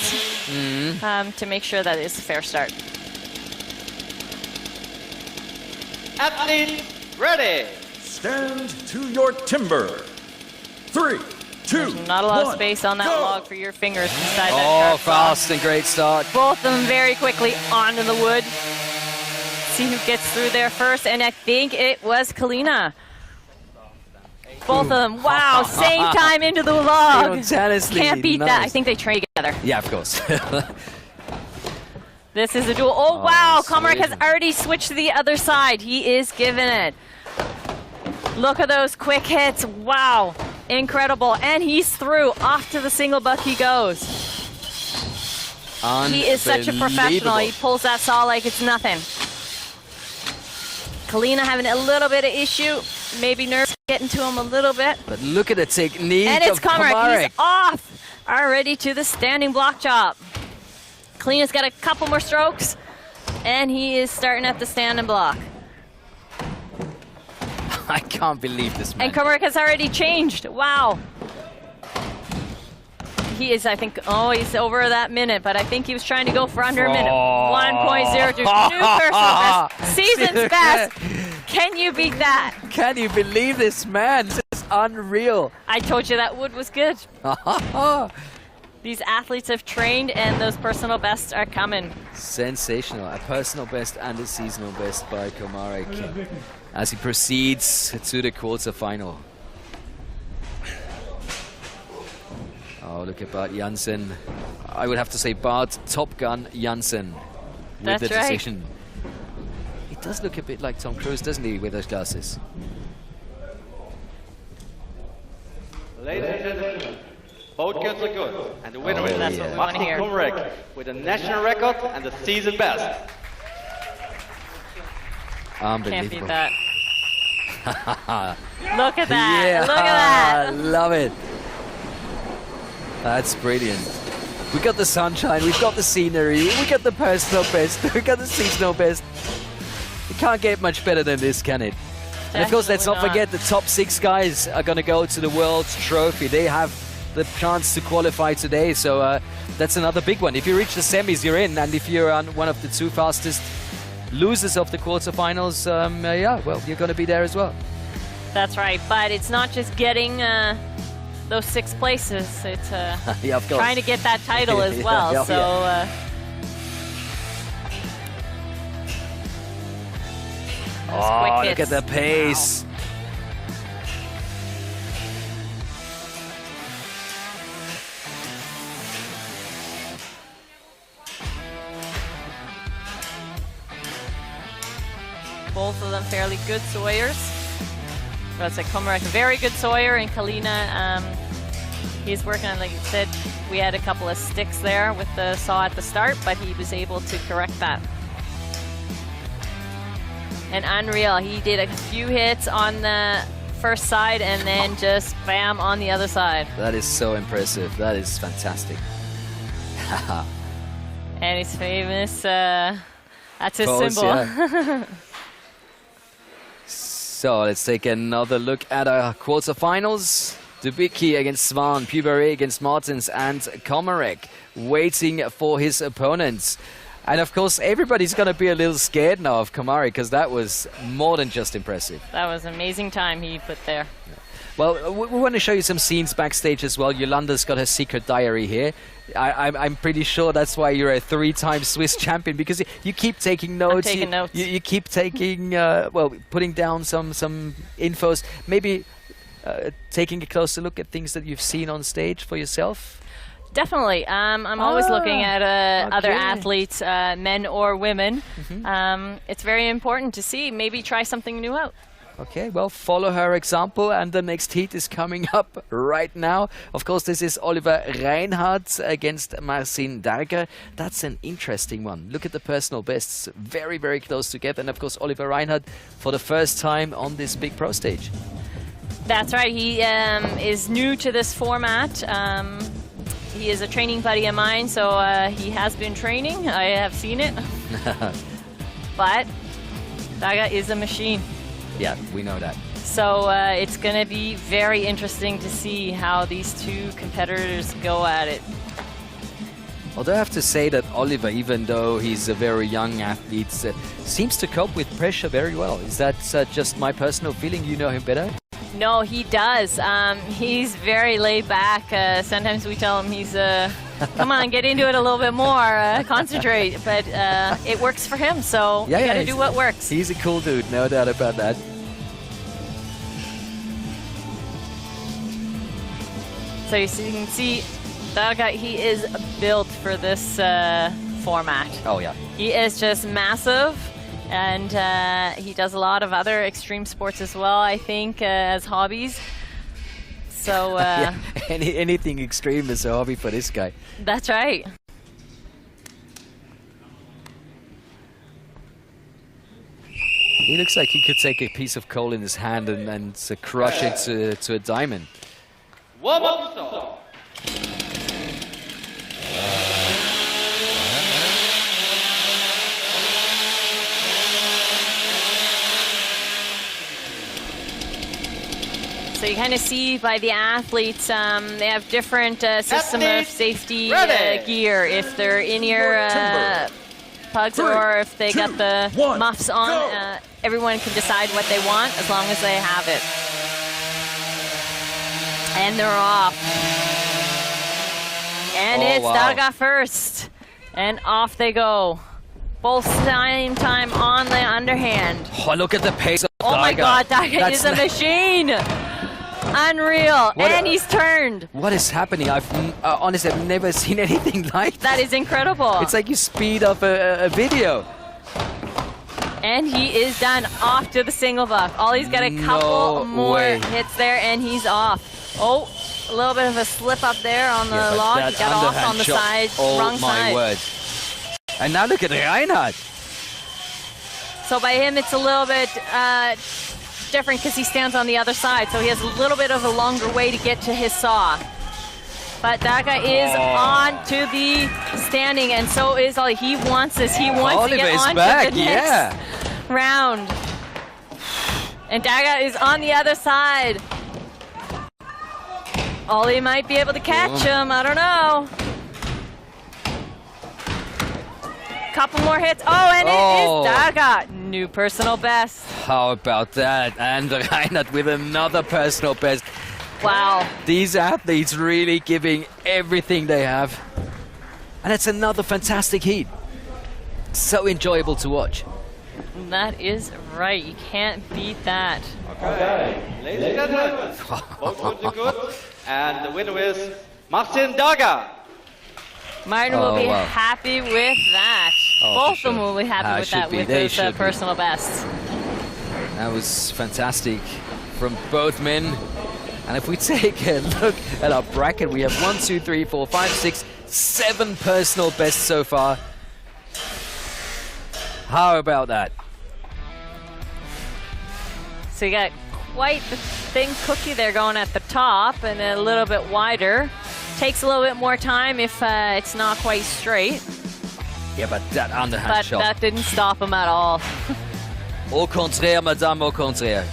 to make sure that it's a fair start. Athletes, ready. Stand to your timber. 3, 2, Not a lot of 1, space on that go. log for your fingers beside that Oh, sharp saw. fast and great start. Both of them very quickly onto the wood. See who gets through there first, and I think it was Kalina. Both of them, wow, same time into the log. Simultaneously, Can't beat that. nice. I think they train together. Yeah, of course. This is a duel. Oh, wow, Komarik has sweet. already switched to the other side. He is giving it. Look at those quick hits. Wow, incredible. And he's through. Off to the single buck he goes. He is such a professional. He pulls that saw like it's nothing. Kalina having a little bit of issue. Maybe nerves getting to him a little bit. But look at the technique And it's of Komarik. Komarik. He's off. Already to the standing block chop. Kalina's got a couple more strokes. And he is starting at the standing block. I can't believe this man. And Komarik has already changed. Wow. He is, I think, oh, he's over that minute, but I think he was trying to go for under a minute. 1.02. New personal best. Season's best. Can you beat that? Can you believe this man? This is unreal. I told you that wood was good. These athletes have trained, and those personal bests are coming. Sensational. A personal best and a seasonal best by Komarik as he proceeds to the quarterfinal. Oh, look at Bart Jansen. I would have to say Bart Top Gun Jansen with That's the right. decision. He does look a bit like Tom Cruise, doesn't he, with those glasses? Ladies and gentlemen, both girls are good. And the winner Oh, is that's what we wanna Marcin hear. Komarik with a national record and the season best. Unbelievable. Can't beat that. Look at that. Yeah, Look at that. love it. That's brilliant. We got the sunshine, we've got the scenery, we got the personal best, we got the seasonal best. It can't get much better than this, can it? And of course, let's not Definitely forget the top 6 guys are going to go to the World Trophy. They have the chance to qualify today, so that's another big one. If you reach the semis, you're in, and if you're on one of the 2 fastest losers of the quarterfinals, yeah, well, you're going to be there as well. That's right, but it's not just getting those 6 places. It's Yeah, of course. trying to get that title as well. Yeah, so those quick Oh, hits. look at the pace. Both of them fairly good sawyers. That's a Komarik, a very good sawyer, and Kalina, he's working on, like you said, we had a couple of sticks there with the saw at the start, but he was able to correct that. And unreal, he did a few hits on the first side and then just bam on the other side. That is so impressive. That is fantastic. And he's famous, that's his Pose, symbol. yeah. So let's take another look at our quarterfinals. Dobiki against Svan, Pugh against Martins, and Komarik waiting for his opponents. And of course, everybody's going to be a little scared now of Komarik because that was more than just impressive. That was an amazing time he put there. Well, we want to show you some scenes backstage as well. Yolanda's got her secret diary here. I'm pretty sure that's why you're a 3-time Swiss champion, because you keep taking notes. I'm taking notes. You keep taking, well, putting down some infos. Maybe taking a closer look at things that you've seen on stage for yourself. Definitely. I'm always looking at other okay. athletes, men or women. Mm-hmm. It's very important to see. Maybe try something new out. Okay, well, follow her example, and the next heat is coming up right now. Of course, this is Oliver Reinhardt against Marcin Darga. That's an interesting one. Look at the personal bests, very, very close together. And of course, Oliver Reinhardt for the first time on this big pro stage. That's right. He is new to this format. He is a training buddy of mine, so he has been training. I have seen it. But Darga is a machine. Yeah, we know that. So it's going to be very interesting to see how these two competitors go at it. Although I have to say that Oliver, even though he's a very young athlete, seems to cope with pressure very well. Is that just my personal feeling? You know him better? No, he does. He's very laid back. Sometimes we tell him he's, come on, get into it a little bit more, concentrate. But it works for him, so you gotta do what works. He's a cool dude, no doubt about that. So you can see, Darga, he is built for this format. Oh, yeah. He is just massive. And he does a lot of other extreme sports as well, I think, as hobbies. So yeah, anything extreme is a hobby for this guy. That's right. He looks like he could take a piece of coal in his hand and crush it to a diamond. Warm up stop. So you kind of see by the athletes, they have different system of safety gear. If they're in-ear pugs or if they got the muffs on, everyone can decide what they want as long as they have it. And they're off. And it's Darga first. And off they go. Both same time on the underhand. Oh, look at the pace of Darga. Oh my God, Darga is a machine. Unreal. And he's turned. What is happening? Honestly, I've never seen anything like that. That is incredible. It's like you speed up a video. And he is done, off to the single buck. He's got a couple more hits there, and he's off. Oh, a little bit of a slip up there on the log. He got off on the side, wrong side. Oh my word. And now look at Reinhardt. So by him, it's a little bit different because he stands on the other side. So he has a little bit of a longer way to get to his saw. But Darga is on to the standing, and so is Ollie. He wants this. He wants to get on to the next round. And Darga is on the other side. Ollie might be able to catch him. I don't know. Couple more hits. Oh, and it is Darga. New personal best. How about that? And Reinhardt with another personal best. Wow. These athletes really giving everything they have. And it's another fantastic heat. So enjoyable to watch. That is right. You can't beat that. Okay, ladies and gentlemen, both would be good. And the winner is Marcin Darga. Martin will be happy with that. Both of them will be happy with that, with his personal best. That was fantastic from both men. And if we take a look at our bracket, we have 1, 2, 3, 4, 5, 6, 7 personal bests so far. How about that? So you got quite the thin cookie there going at the top and a little bit wider. Takes a little bit more time if it's not quite straight. Yeah, but that underhand shot. But that didn't stop him at all. Au contraire, madame, au contraire.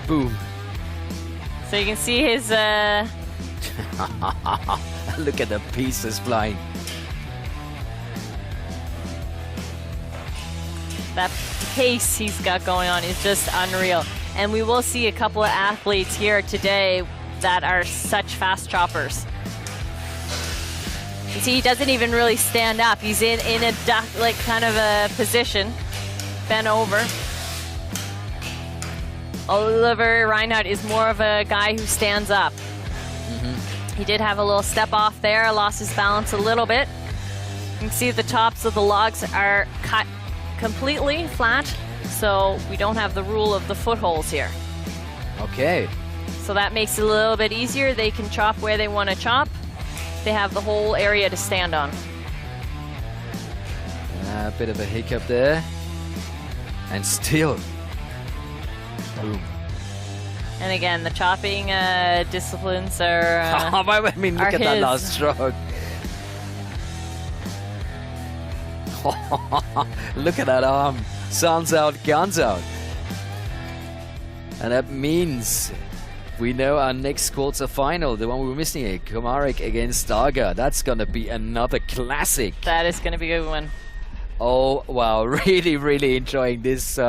Boom. So you can see his... Look at the pieces flying. That pace he's got going on is just unreal. And we will see a couple of athletes here today that are such fast choppers. You see, he doesn't even really stand up. He's in a duck, like kind of a position, bent over. Oliver Reinhardt is more of a guy who stands up. He did have a little step off there, lost his balance a little bit. You can see the tops of the logs are cut completely flat, so we don't have the rule of the footholds here. Okay. So that makes it a little bit easier. They can chop where they want to chop. They have the whole area to stand on. A bit of a hiccup there. And still. Boom. And again, the chopping disciplines are I mean, look at that his. last stroke. Look at that arm. Sounds out, guns out. And that means we know our next quarter-final, the one we were missing here, Komarik against Darga. That's going to be another classic. That is going to be a good one. Oh, wow. Really, really enjoying this.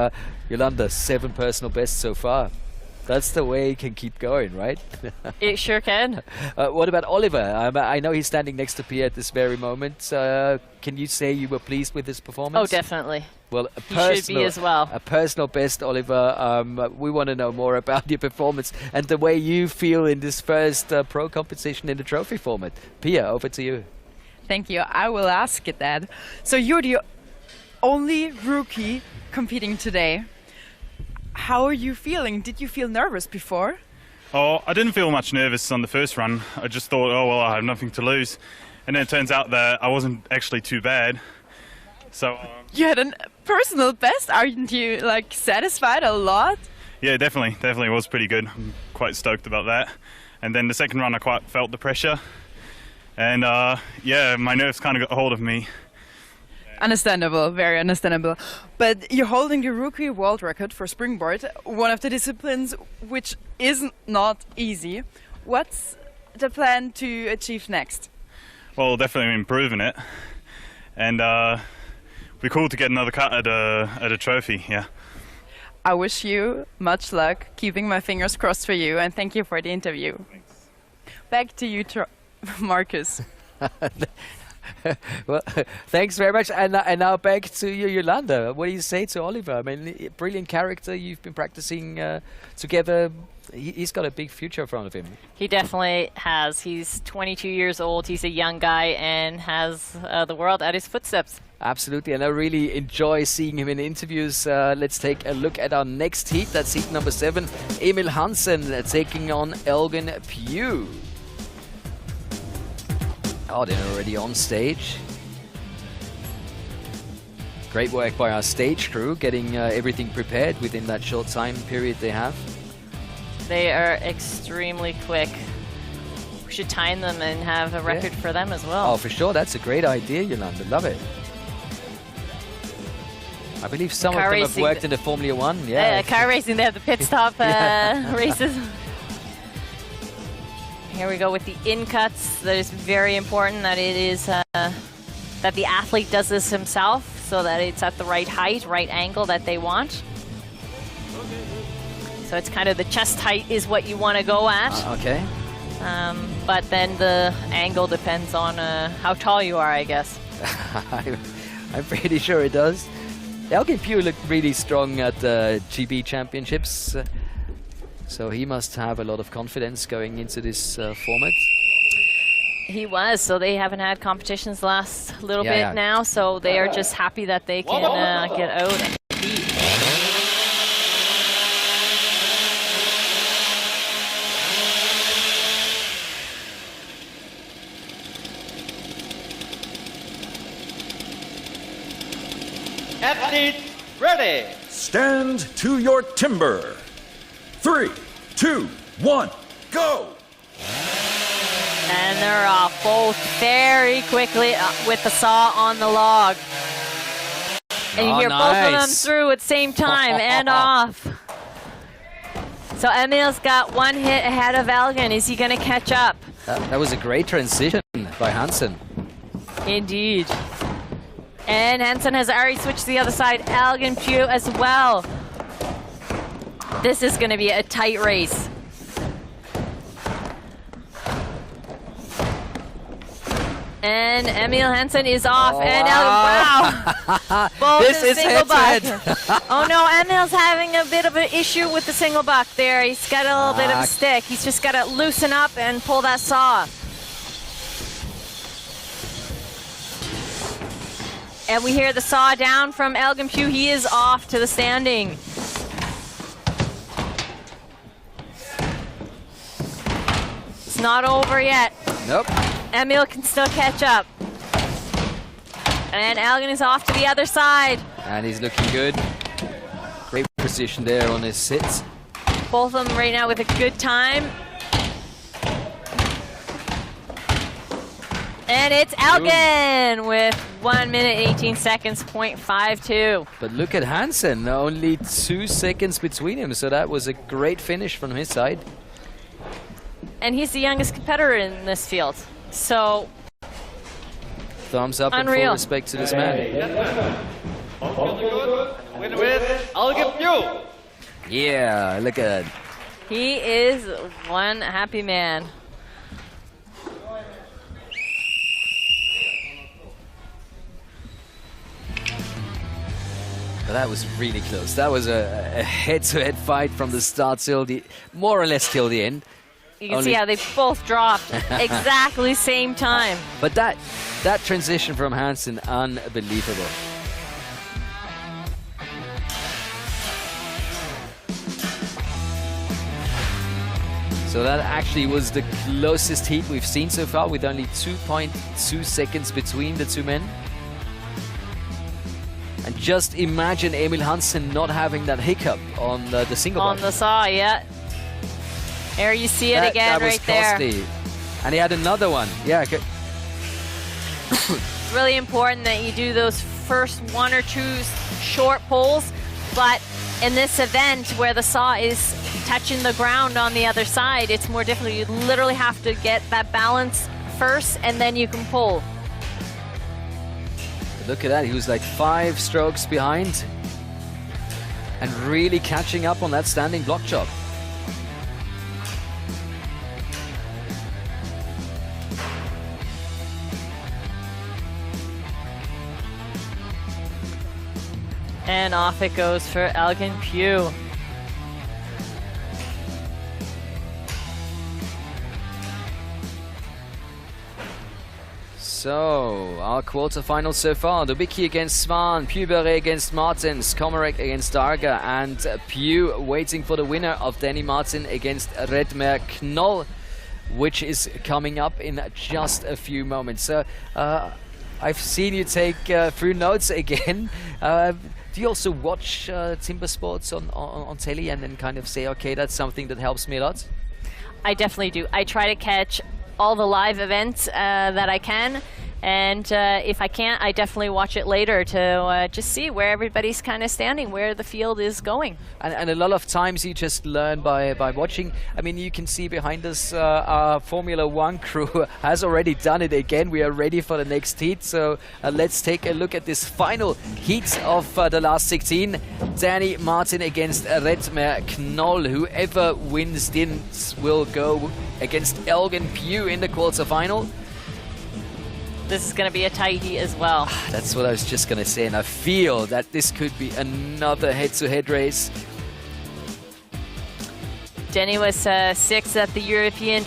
Yolanda, 7 personal bests so far. That's the way it can keep going, right? It sure can. What about Oliver? I know he's standing next to Pia at this very moment. Can you say you were pleased with his performance? Oh, definitely. Well, He should be as well. A personal best, Oliver. We want to know more about your performance and the way you feel in this first pro competition in the trophy format. Pia, over to you. Thank you. I will ask it that. So you're the only rookie competing today. How are you feeling? Did you feel nervous before? Oh, I didn't feel much nervous on the first run. I just thought, oh, well, I have nothing to lose. And then it turns out that I wasn't actually too bad. So You had a personal best. Aren't you like satisfied a lot? yeah, definitely was pretty good. I'm quite stoked about that. And then the second run, I quite felt the pressure. And yeah, my nerves kind of got a hold of me. Understandable, very understandable. But you're holding the rookie world record for springboard, one of the disciplines which is not easy. What's the plan to achieve next? Well, definitely improving it. And it'd be cool to get another cut at a trophy, yeah. I wish you much luck, keeping my fingers crossed for you, and thank you for the interview. Thanks. Back to you, Marcus. Well, thanks very much. And now back to you, Yolanda. What do you say to Oliver? I mean, brilliant character. You've been practicing together. He's got a big future in front of him. He definitely has. He's 22 years old. He's a young guy and has the world at his footsteps. Absolutely, and I really enjoy seeing him in interviews. Let's take a look at our next heat. That's heat number 7. Emil Hansen taking on Elgin Pugh. Oh, they're already on stage. Great work by our stage crew, getting everything prepared within that short time period they have. They are extremely quick. We should time them and have a record for them as well. Oh, for sure. That's a great idea, Yolanda. Love it. I believe some of them have worked in the Formula 1. Yeah, car racing, they have the pit stop races. Here we go with the in-cuts. That is very important that it is that the athlete does this himself so that it's at the right height, right angle that they want. So it's kind of the chest height is what you want to go at. Okay. But then the angle depends on how tall you are, I guess. I'm pretty sure it does. Elgin Pugh looked really strong at the GB Championships. So he must have a lot of confidence going into this format. He was, so they haven't had competitions the last little bit now, so they are just happy that they can get out and compete. Athletes ready. Stand to your timber. 3, 2, 1, go! And they're off both very quickly with the saw on the log. And you hear both of them through at the same time and off. So Emil's got one hit ahead of Elgin. Is he going to catch up? That was a great transition by Hansen. Indeed. And Hansen has already switched to the other side. Elgin Pugh as well. This is going to be a tight race. And Emil Hansen is off. And wow. Both this is single buck. it. Oh no, Emil's having a bit of an issue with the single buck there. He's got a little bit of a stick. He's just got to loosen up and pull that saw. And we hear the saw down from Elgin Pugh. He is off to the standing. It's not over yet. Nope. Emil can still catch up. And Elgin is off to the other side. And he's looking good. Great position there on his hits. Both of them right now with a good time. And it's Elgin with 1 minute 18 seconds, 0.52. But look at Hansen, only 2 seconds between him, so that was a great finish from his side. And he's the youngest competitor in this field, so thumbs up unreal. And full respect to this man. Winner with Elgin Pugh. Yeah, look at that. He is one happy man. But that was really close. That was a head-to-head fight from the start till the, more or less till the end. You can see how they both dropped exactly same time. But that transition from Hansen, unbelievable. So that actually was the closest heat we've seen so far, with only 2.2 seconds between the two men. And just imagine Emil Hansen not having that hiccup on the single on bar. the saw, yeah. There you see it again, right there. And he had another one. Yeah. Okay. It's really important that you do those first 1 or 2 short pulls, but in this event where the saw is touching the ground on the other side, it's more difficult. You literally have to get that balance first, and then you can pull. Look at that, he was like 5 strokes behind and really catching up on that standing block chop. And off it goes for Elgin Pugh. So, our quarterfinals so far: Dobiki against Svan, Pugh against Marcin, Komarik against Darga, and Pugh waiting for the winner of Danny Martin against Macknoll, which is coming up in just a few moments. So, I've seen you take through notes again. Do you also watch timber sports on telly and then kind of say, okay, that's something that helps me a lot? I definitely do. I try to catch all the live events that I can, and if I can't, I definitely watch it later to just see where everybody's kind of standing, where the field is going. And a lot of times you just learn by watching. I mean, you can see behind us our Formula One crew has already done it again. We are ready for the next heat, so let's take a look at this final heat of the last 16. Danny Martin against Macknoll. Whoever wins this will go against Elgin Pugh in the quarterfinal. This is going to be a tight heat as well. That's what I was just going to say, and I feel that this could be another head-to-head race. Denny was 6th at the European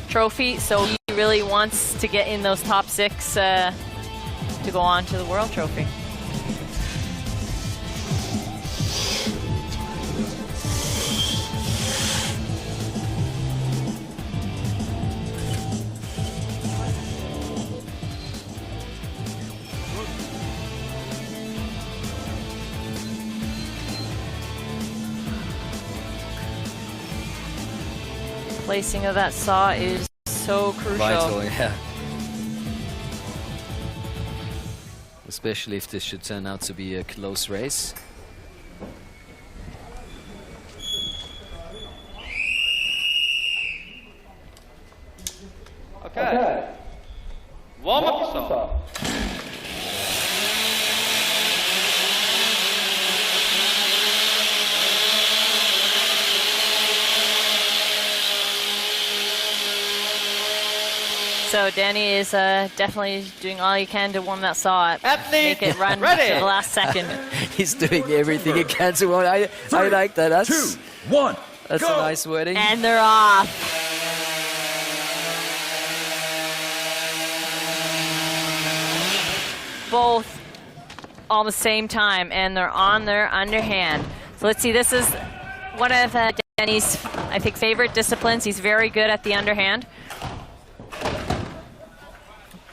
trophy, so he really wants to get in those top 6 to go on to the World Trophy. Placing of that saw is so crucial. Vital, yeah. Especially if this should turn out to be a close race. Okay. Warm up your saw. So Danny is definitely doing all he can to warm that saw up, make it run ready. to the last second. He's doing everything he can to warm. I like that. That's 2, 1, that's go. a nice wording. And they're off. both all the same time, and they're on their underhand. So let's see, this is one of Denny's, I think, favorite disciplines. He's very good at the underhand.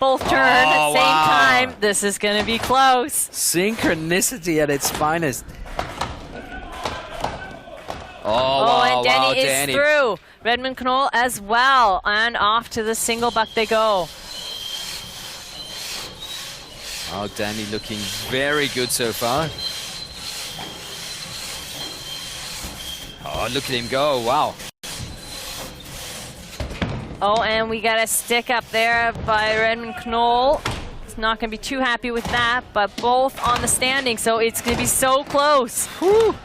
Both turn at the same time. This is going to be close. Synchronicity at its finest. And Denny is through. Redmond Knoll as well, and off to the single buck they go. Oh, Danny looking very good so far. Oh, look at him go, wow. Oh, and we got a stick up there by Redmond Knoll. He's not going to be too happy with that, but both on the standing, so it's going to be so close. Whew.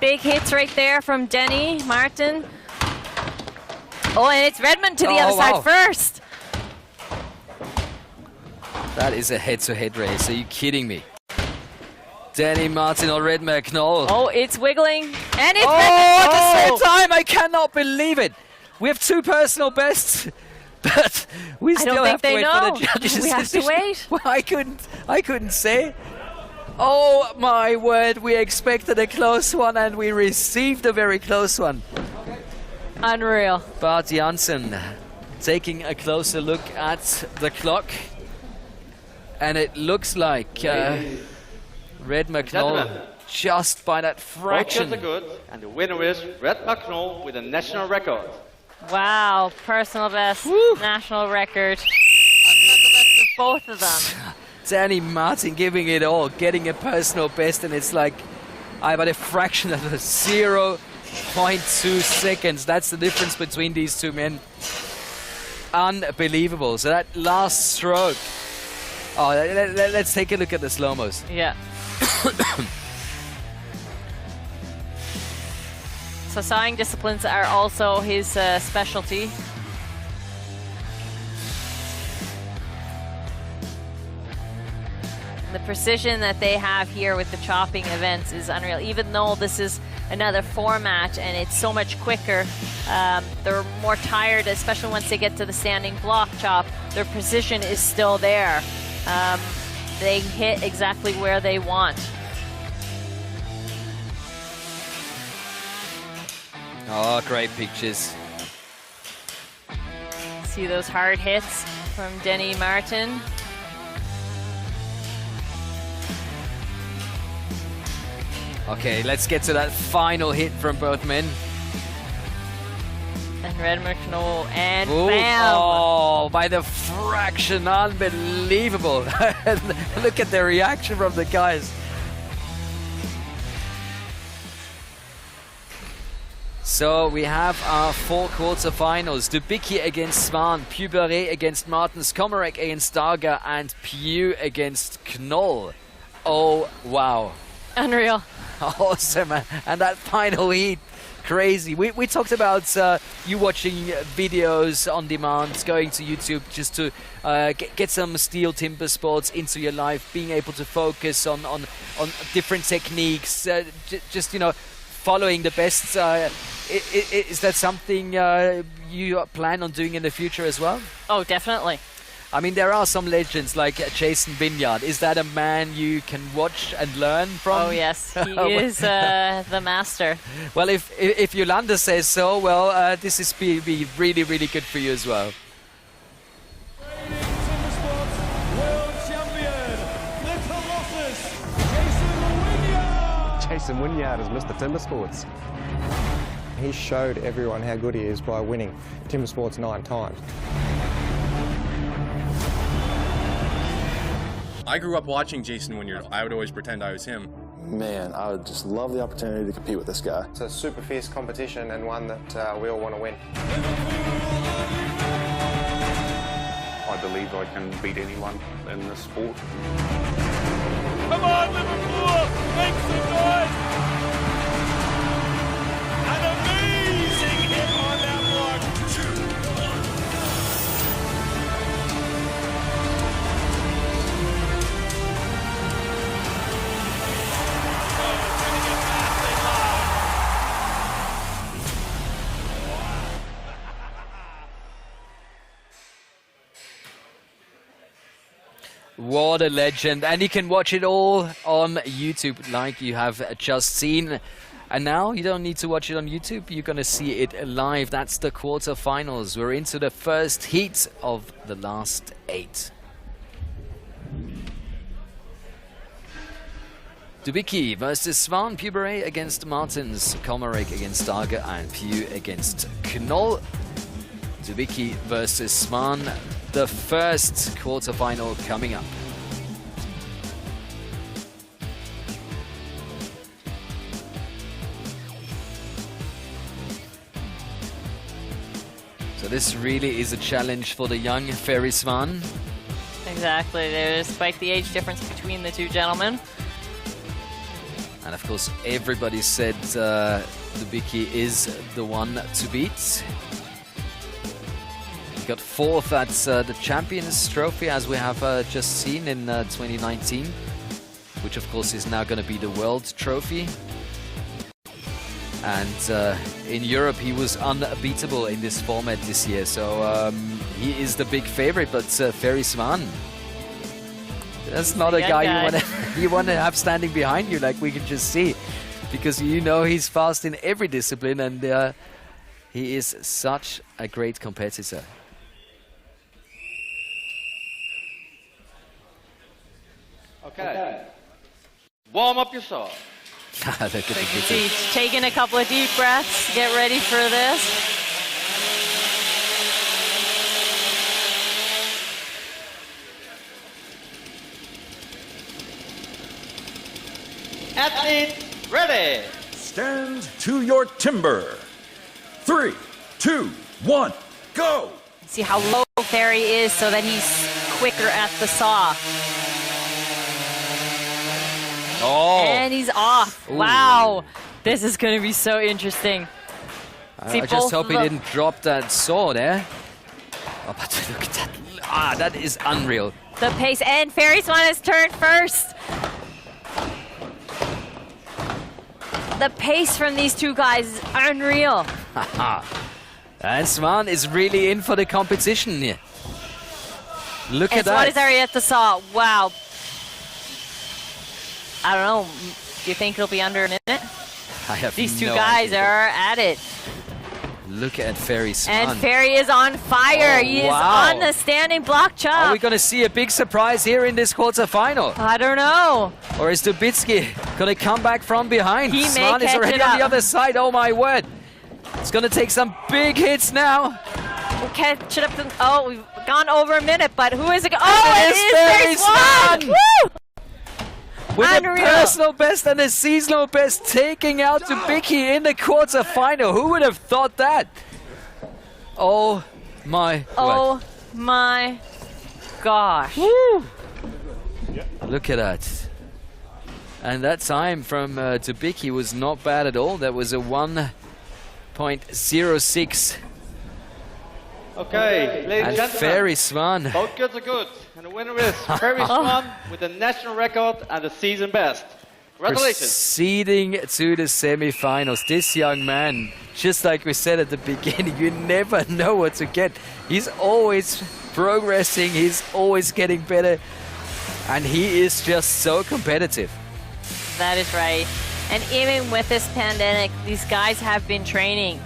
Big hits right there from Denny Martin. Oh, and it's Redmond to the other side first. That is a head-to-head race. Are you kidding me? Danny Martin or Redmond Knoll. Oh, it's wiggling. And it's at the same time. I cannot believe it. We have 2 personal bests, but we still have to wait for the judges' We have to wait. Well, I couldn't say. Oh my word, we expected a close one and we received a very close one. Unreal. Bart Janssen taking a closer look at the clock. And it looks like Red Macknoll just by that fraction. Both good, and the winner is Red Macknoll with a national record. Wow, personal best, national record. Both of them. Danny Martin giving it all, getting a personal best, and it's like, about a fraction of 0.2 seconds. That's the difference between these two men. Unbelievable. So that last stroke. Oh, let's take a look at the slow-mos. Yeah. So sawing disciplines are also his specialty. The precision that they have here with the chopping events is unreal. Even though this is another format and it's so much quicker, they're more tired, especially once they get to the standing block chop. Their precision is still there. They hit exactly where they want. Oh, great pictures. See those hard hits from Denny Martin. Okay, let's get to that final hit from both men. And Red Macknoll, and bam! Oh, by the fraction, unbelievable. Look at the reaction from the guys. So we have our 4 quarterfinals. Dobiki against Svan, Pugh against Martin, Komarik against Darga, and Pugh against Knoll. Oh, wow. Unreal. Awesome, and that final heat, crazy. We talked about you watching videos on demand, going to YouTube just to get some STIHL Timber Sports into your life, being able to focus on different techniques, just, you know, following the best. Is that something you plan on doing in the future as well? Oh, definitely. I mean, there are some legends like Jason Vineyard. Is that a man you can watch and learn from? Oh, yes. He is the master. Well, if Yolanda says so, well, this is be really, really good for you as well. Timbersports World Champion, the Colossus, Jason Wynyard! Jason Wynyard is Mr. Timbersports. He showed everyone how good he is by winning Timbersports 9 times. I grew up watching Jason Wynyard. I would always pretend I was him. Man, I would just love the opportunity to compete with this guy. It's a super fierce competition and one that we all want to win. I believe I can beat anyone in this sport. Come on, Liverpool! Make some noise! An amazing hit on that block. What a legend. And you can watch it all on YouTube like you have just seen. And now you don't need to watch it on YouTube. You're going to see it live. That's the quarterfinals. We're into the first heat of the last 8. Dobiki versus Svan, Pugh against Martins, Komarik against Darga, and Pugh against Macknoll. Dobiki versus Svan, the first quarterfinal coming up. So this really is a challenge for the young Ferry Svan. Exactly, despite the age difference between the two gentlemen. And of course, everybody said Dobiki is the one to beat. He got 4th at the Champions Trophy, as we have just seen in 2019, which of course is now going to be the World Trophy. And in Europe, he was unbeatable in this format this year. So he is the big favorite, but Ferry Svan, that's not a guy you want to have standing behind you, like we can just see, because you know he's fast in every discipline, and he is such a great competitor. Okay. Warm up your sword. Look at See, taking a couple of deep breaths, get ready for this. Athlete ready. Stand to your timber. 3, 2, 1, go. See how low Ferry is so that he's quicker at the saw. Oh. And he's off. Ooh. Wow. This is going to be so interesting. See, I just hope he didn't drop that saw there. Oh, but look at that. Ah, that is unreal. The pace, and Ferry Svan has turned first. The pace from these two guys is unreal. And Svan is really in for the competition here. Look at that. Svan is already at the saw. Wow. I don't know. Do you think it'll be under a minute? I have These two no guys idea. are at it. Look at Ferry Svan. And Ferry is on fire. Oh, he is wow. on the standing block chop. Are we going to see a big surprise here in this quarterfinal? I don't know. Or is Dobiki going to come back from behind? He may Svan is catch already it on the up. other side. Oh my word. It's going to take some big hits now. We'll catch it up. Oh, we've gone over a minute, but who is it? Oh, it it is is Ferry Svan. Svan. Woo! With Unreal. a personal best and a seasonal best, taking out Dobiki in the quarterfinal. Who would have thought that? Oh my word. Oh my gosh. Woo. Look at that. And that time from Dobiki was not bad at all. That was a 1.06. Okay, ladies and And gentlemen. Ferry Svan. Both goods are good. And the winner is Ferry Svan with the national record and the season best. Congratulations. Proceeding to the semi-finals. This young man, just like we said at the beginning, you never know what to get. He's always progressing. He's always getting better. And he is just so competitive. That is right. And even with this pandemic, these guys have been training,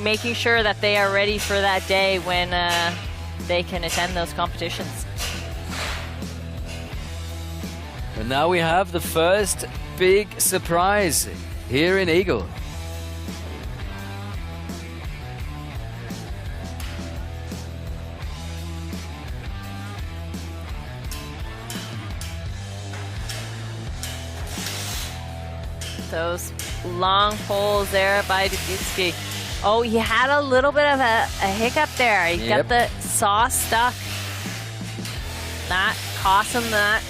making sure that they are ready for that day when they can attend those competitions. And now we have the first big surprise here in Eagle. Those long poles there by Dobiki. Oh, he had a little bit of a hiccup there. He got the saw stuck. That cost him that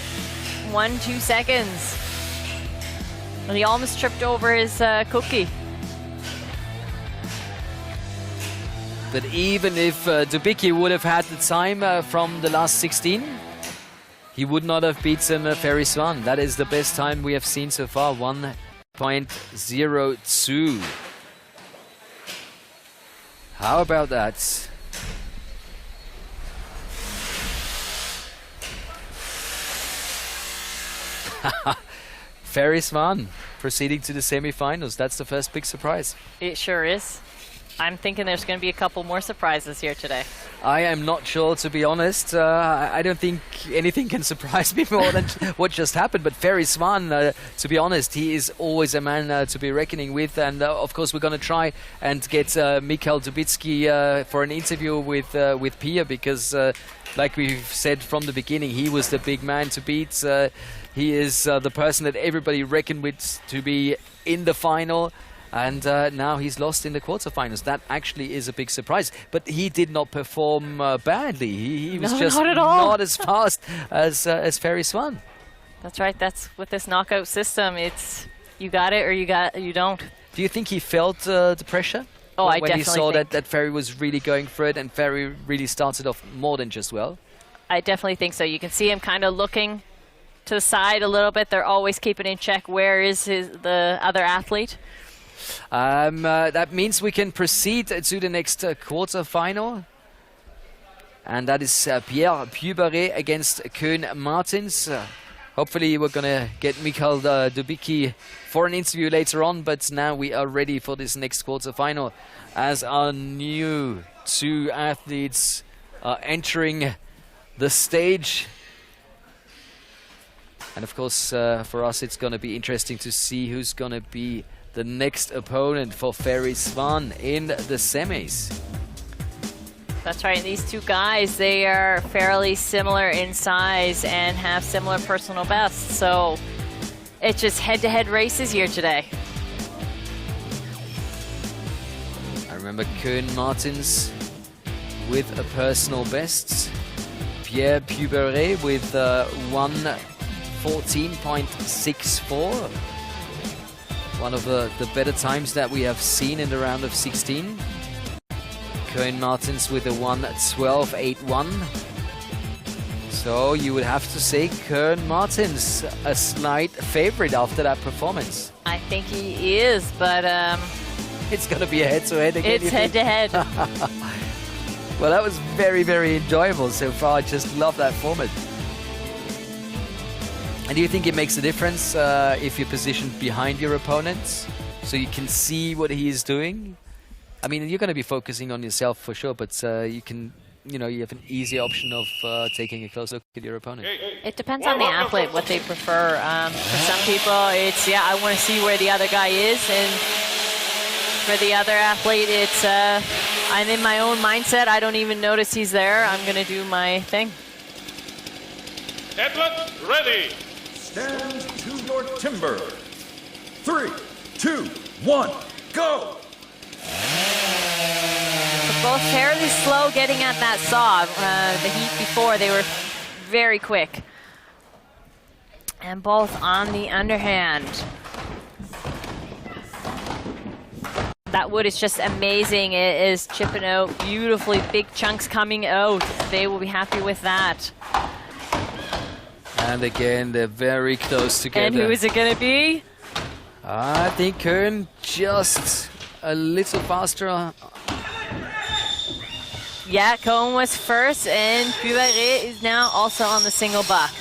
1-2 seconds. And he almost tripped over his cookie. But even if Dobiki would have had the time from the last 16, he would not have beaten Ferry Svan. That is the best time we have seen so far, 1.02. How about that? Ferry Svan proceeding to the semi-finals. That's the first big surprise. It sure is. I'm thinking there's going to be a couple more surprises here today. I am not sure, to be honest. I don't think anything can surprise me more than what just happened. But Ferry Svan, to be honest, he is always a man to be reckoning with. And of course, we're going to try and get Mikhail Dubiki for an interview with Pugh, because like we've said from the beginning, he was the big man to beat. He is the person that everybody reckoned with to be in the final. And now he's lost in the quarterfinals. That actually is a big surprise. But he did not perform badly. He was just not as fast as Ferry Svan. That's right. That's with this knockout system. It's you got it or you don't. Do you think he felt the pressure? Oh, I when definitely he saw think that Ferry was really going for it, and Ferry really started off more than just well? I definitely think so. You can see him kind of looking to the side a little bit. They're always keeping in check. Where is the other athlete? That means we can proceed to the next quarterfinal. And that is Pierre Pugh against Koen Martins. Hopefully we're going to get Mikhail Dubiki for an interview later on. But now we are ready for this next quarterfinal as our new two athletes are entering the stage. And of course, for us, it's going to be interesting to see who's going to be the next opponent for Ferry Svan in the semis. That's right. And these two guys, they are fairly similar in size and have similar personal bests. So it's just head-to-head races here today. I remember Koen Martins with a personal best. Pierre Pugh with 1:14.64. One of the better times that we have seen in the round of 16. Koen Martins with a 1:12.81. So you would have to say Koen Martins a slight favorite after that performance. I think he is, but it's going to be a head-to-head again. It's head-to-head. Well, that was very, very enjoyable so far. I just love that format. And do you think it makes a difference if you're positioned behind your opponent so you can see what he is doing? I mean, you're going to be focusing on yourself for sure, but you can, you have an easy option of taking a close look at your opponent. It depends on the athlete, what they prefer. For some people, it's, yeah, I want to see where the other guy is. And for the other athlete, it's, I'm in my own mindset. I don't even notice he's there. I'm going to do my thing. Athlete ready. Stand to your timber. 3, 2, 1, go! They're both fairly slow getting at that saw. The heat before, they were very quick. And both on the underhand. That wood is just amazing. It is chipping out beautifully. Big chunks coming out. They will be happy with that. And again, they're very close together. And who is it going to be? I think Koen just a little faster. Yeah, Koen was first, and Pugh is now also on the single buck.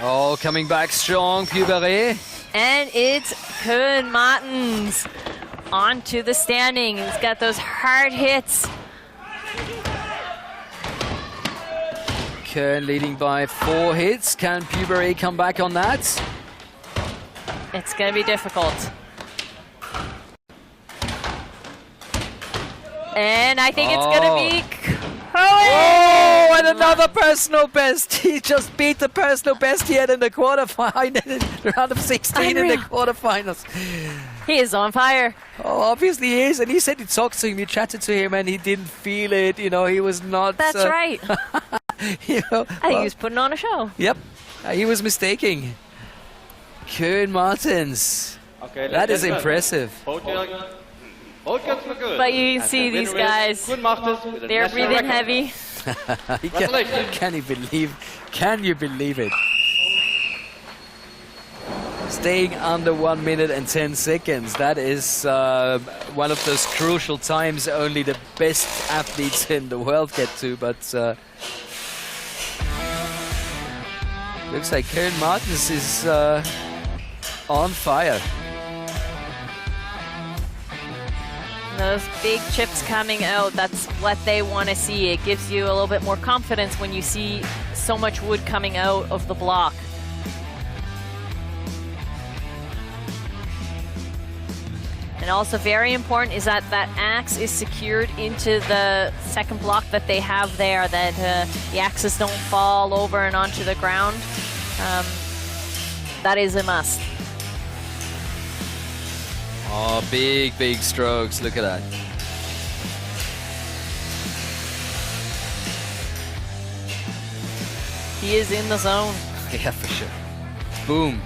Oh, coming back strong, Pugh. And it's Koen Martins onto the standing. He's got those hard hits. Koen leading by 4 hits. Can Pugh come back on that? It's going to be difficult. And I think it's going to be Oh, and another personal best. He just beat the personal best he had in the quarterfinal, in the round of 16 in the quarterfinals. He is on fire. Oh, obviously he is. And he said he talked to him, he chatted to him, and he didn't feel it. He was not... That's right. I think he was putting on a show. Yep. He was mistaking. Koen Martins. Okay, that is impressive. Both guns were good. But you can see these guys, they're breathing heavy. Can you believe it? staying under 1 minute and 10 seconds. That is one of those crucial times only the best athletes in the world get to, but looks like Köln Martens is on fire. Those big chips coming out, that's what they want to see. It gives you a little bit more confidence when you see so much wood coming out of the block. And also very important is that that axe is secured into the second block that they have there, that the axes don't fall over and onto the ground. That is a must. Oh, big, big strokes. Look at that. He is in the zone. Yeah, for sure. Boom.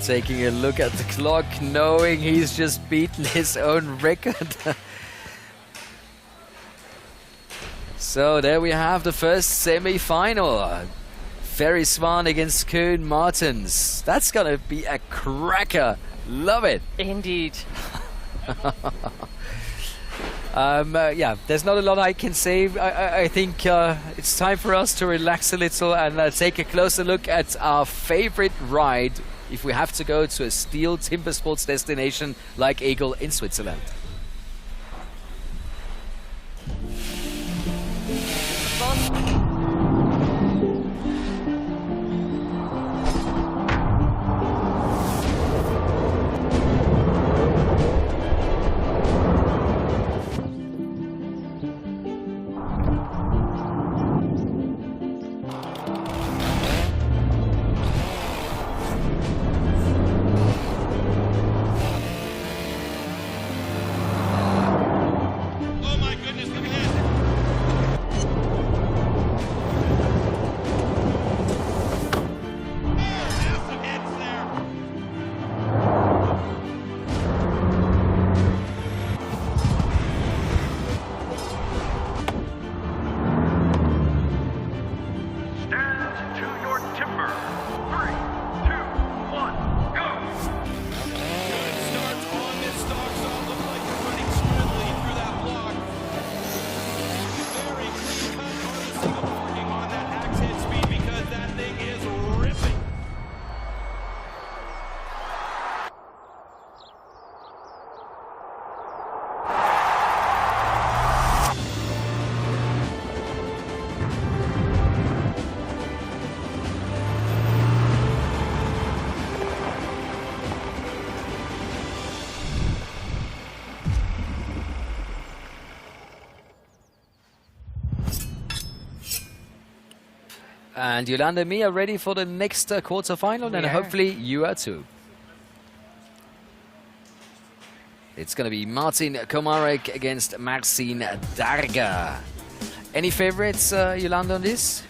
Taking a look at the clock, knowing he's just beaten his own record. So there we have the first semi-final. Ferry Svan against Köln Martens. That's gonna be a cracker. Love it. Indeed. Yeah, there's not a lot I can say. I think it's time for us to relax a little and take a closer look at our favorite ride if we have to go to a STIHL Timbersports destination like Eagle in Switzerland. And Yolanda and me are ready for the next quarterfinal, and hopefully you are too. It's going to be Marcin Komarik against Marcin Darga. Any favorites, Yolanda, on this?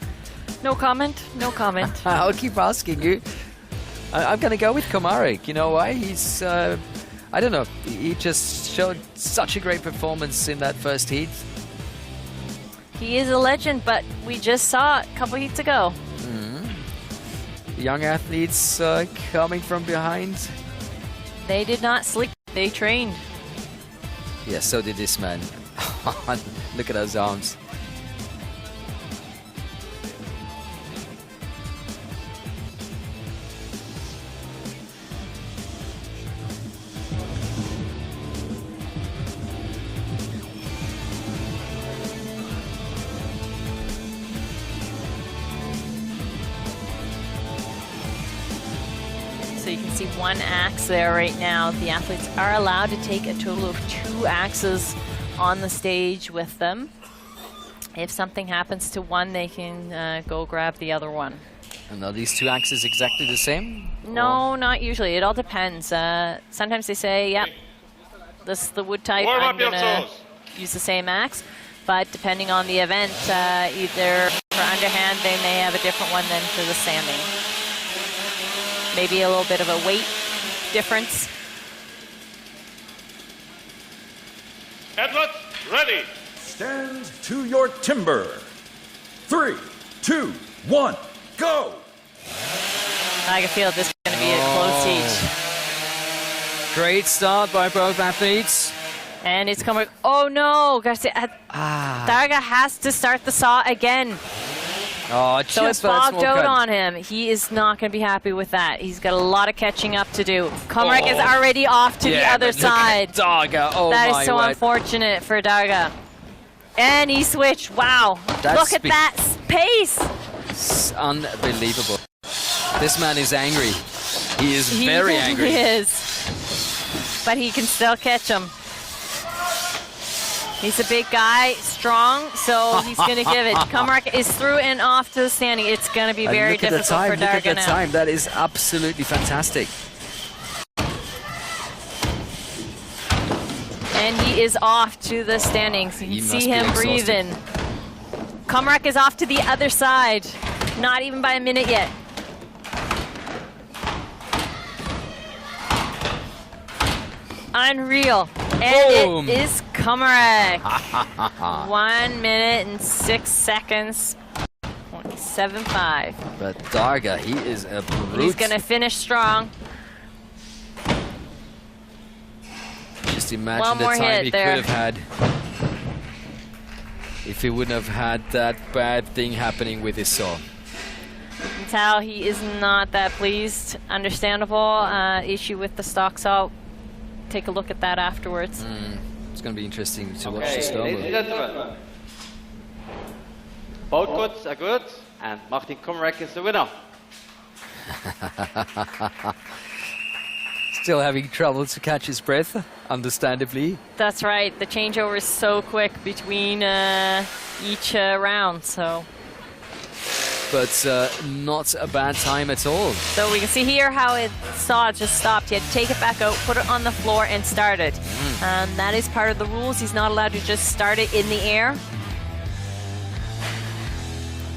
No comment, no comment. I'll keep asking you. I'm going to go with Komarik. You know why? He's, I don't know, he just showed such a great performance in that first heat. He is a legend, but we just saw it a couple heats ago. Young athletes coming from behind. They did not sleep, they trained. Yeah, so did this man. Look at those arms. So you can see one axe there right now. The athletes are allowed to take a total of 2 axes on the stage with them. If something happens to one, they can go grab the other one. And are these 2 axes exactly the same? No, not usually. It all depends. Sometimes they say, yep, this is the wood type, I'm going to use the same axe. But depending on the event, either for underhand, they may have a different one than for the sanding. Maybe a little bit of a weight difference. Edward, ready. Stand to your timber. 3, 2, 1, go. I can feel this is going be a close heat. Great start by both athletes. And it's coming. Oh no, Darga has to start the saw again. Oh, so it's bogged out on him. He is not going to be happy with that. He's got a lot of catching up to do. Komarik is already off to the other side. Darga, oh that my is so word. Unfortunate for Darga. And he switched. Wow. Look at that pace. It's unbelievable. This man is angry. He is very angry. He is. But he can still catch him. He's a big guy, strong, so he's going to give it. Komarik is through and off to the standing. It's going to be very difficult for Darga now. Look at the time. That is absolutely fantastic. And he is off to the standings. You see him breathing. Komarik is off to the other side. Not even by a minute yet. Unreal. And it is Komarik. 1 minute and 6 seconds. 7.5. But Darga, he is a brute. He's going to finish strong. Just imagine the time he could have had if he wouldn't have had that bad thing happening with his saw. You can tell he is not that pleased. Understandable issue with the stock saw. Take a look at that afterwards. It's going to be interesting to watch the slow-mo. Ladies and gentlemen, both goods are good, and Marcin Komarik is the winner. Still having trouble to catch his breath, understandably. That's right. The changeover is so quick between each round, so. But not a bad time at all. So we can see here how it saw just stopped. He had to take it back out, put it on the floor, and start it. That is part of the rules. He's not allowed to just start it in the air.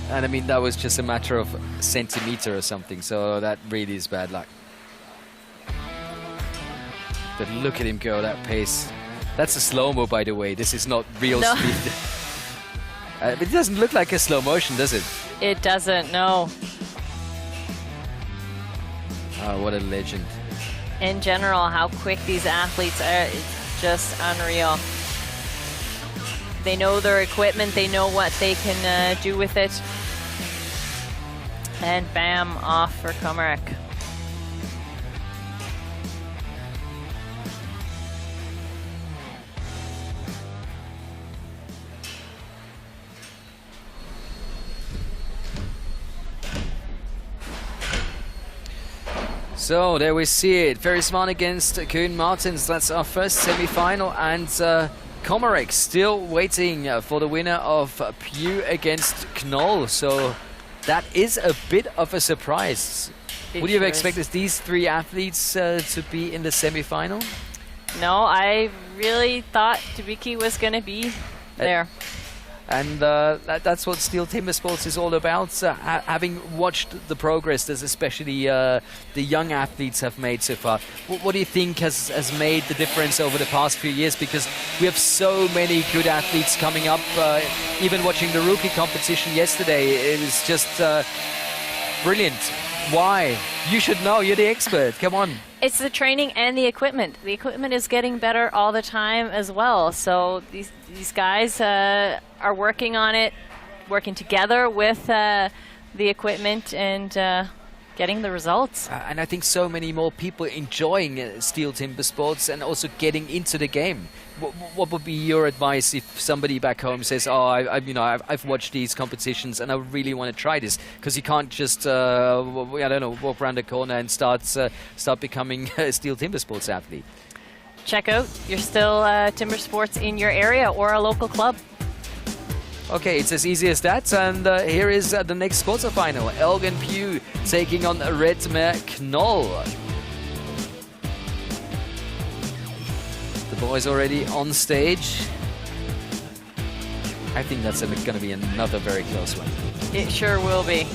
And I mean, that was just a matter of a centimeter or something, so that really is bad luck. But look at him go, that pace. That's a slow-mo, by the way. This is not real speed. It doesn't look like a slow motion, does it? It doesn't, no. Oh, what a legend. In general, how quick these athletes are, it's just unreal. They know their equipment, they know what they can do with it. And bam, off for Komarik. So there we see it. Ferry Svan against Koen Martins. That's our first semi-final, and Komarik still waiting for the winner of Pugh against Knoll. So that is a bit of a surprise. Would you have expected these three athletes to be in the semi-final? No, I really thought Dobiki was going to be there. And that's what STIHL Timbersports is all about. Having watched the progress that especially the young athletes have made so far, what do you think has made the difference over the past few years? Because we have so many good athletes coming up. Even watching the rookie competition yesterday, it was just brilliant. Why? You should know. You're the expert. Come on. It's the training and the equipment. The equipment is getting better all the time as well. So these guys are working on it, working together with the equipment and getting the results. And I think so many more people enjoying STIHL Timbersports and also getting into the game. What would be your advice if somebody back home says, "Oh, I've watched these competitions and I really want to try this"? Because you can't just, I don't know, walk around the corner and start becoming a STIHL Timbersports athlete. Check out your STIHL Timbersports in your area or a local club. Okay, it's as easy as that. And here is the next quarterfinal. Elgin Pugh taking on Red Macknoll. The boys already on stage. I think that's going to be another very close one. It sure will be.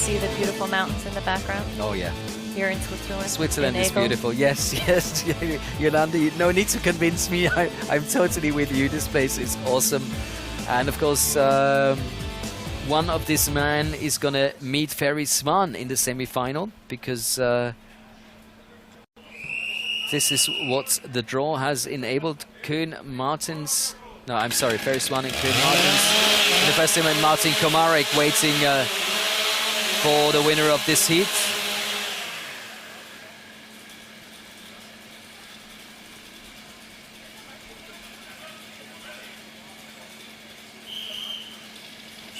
see the beautiful mountains in the background? Oh yeah. Here in Switzerland. Switzerland in is Elgin. beautiful. Yes, yes. Yolanda, no need to convince me. I'm totally with you. This place is awesome. And of course, one of these men is going to meet Ferry Svan in the semi-final because this is what the draw has enabled. Martin's... No, I'm sorry, Ferry Svan and Martins in the first team, and Marcin Komarik waiting for the winner of this heat.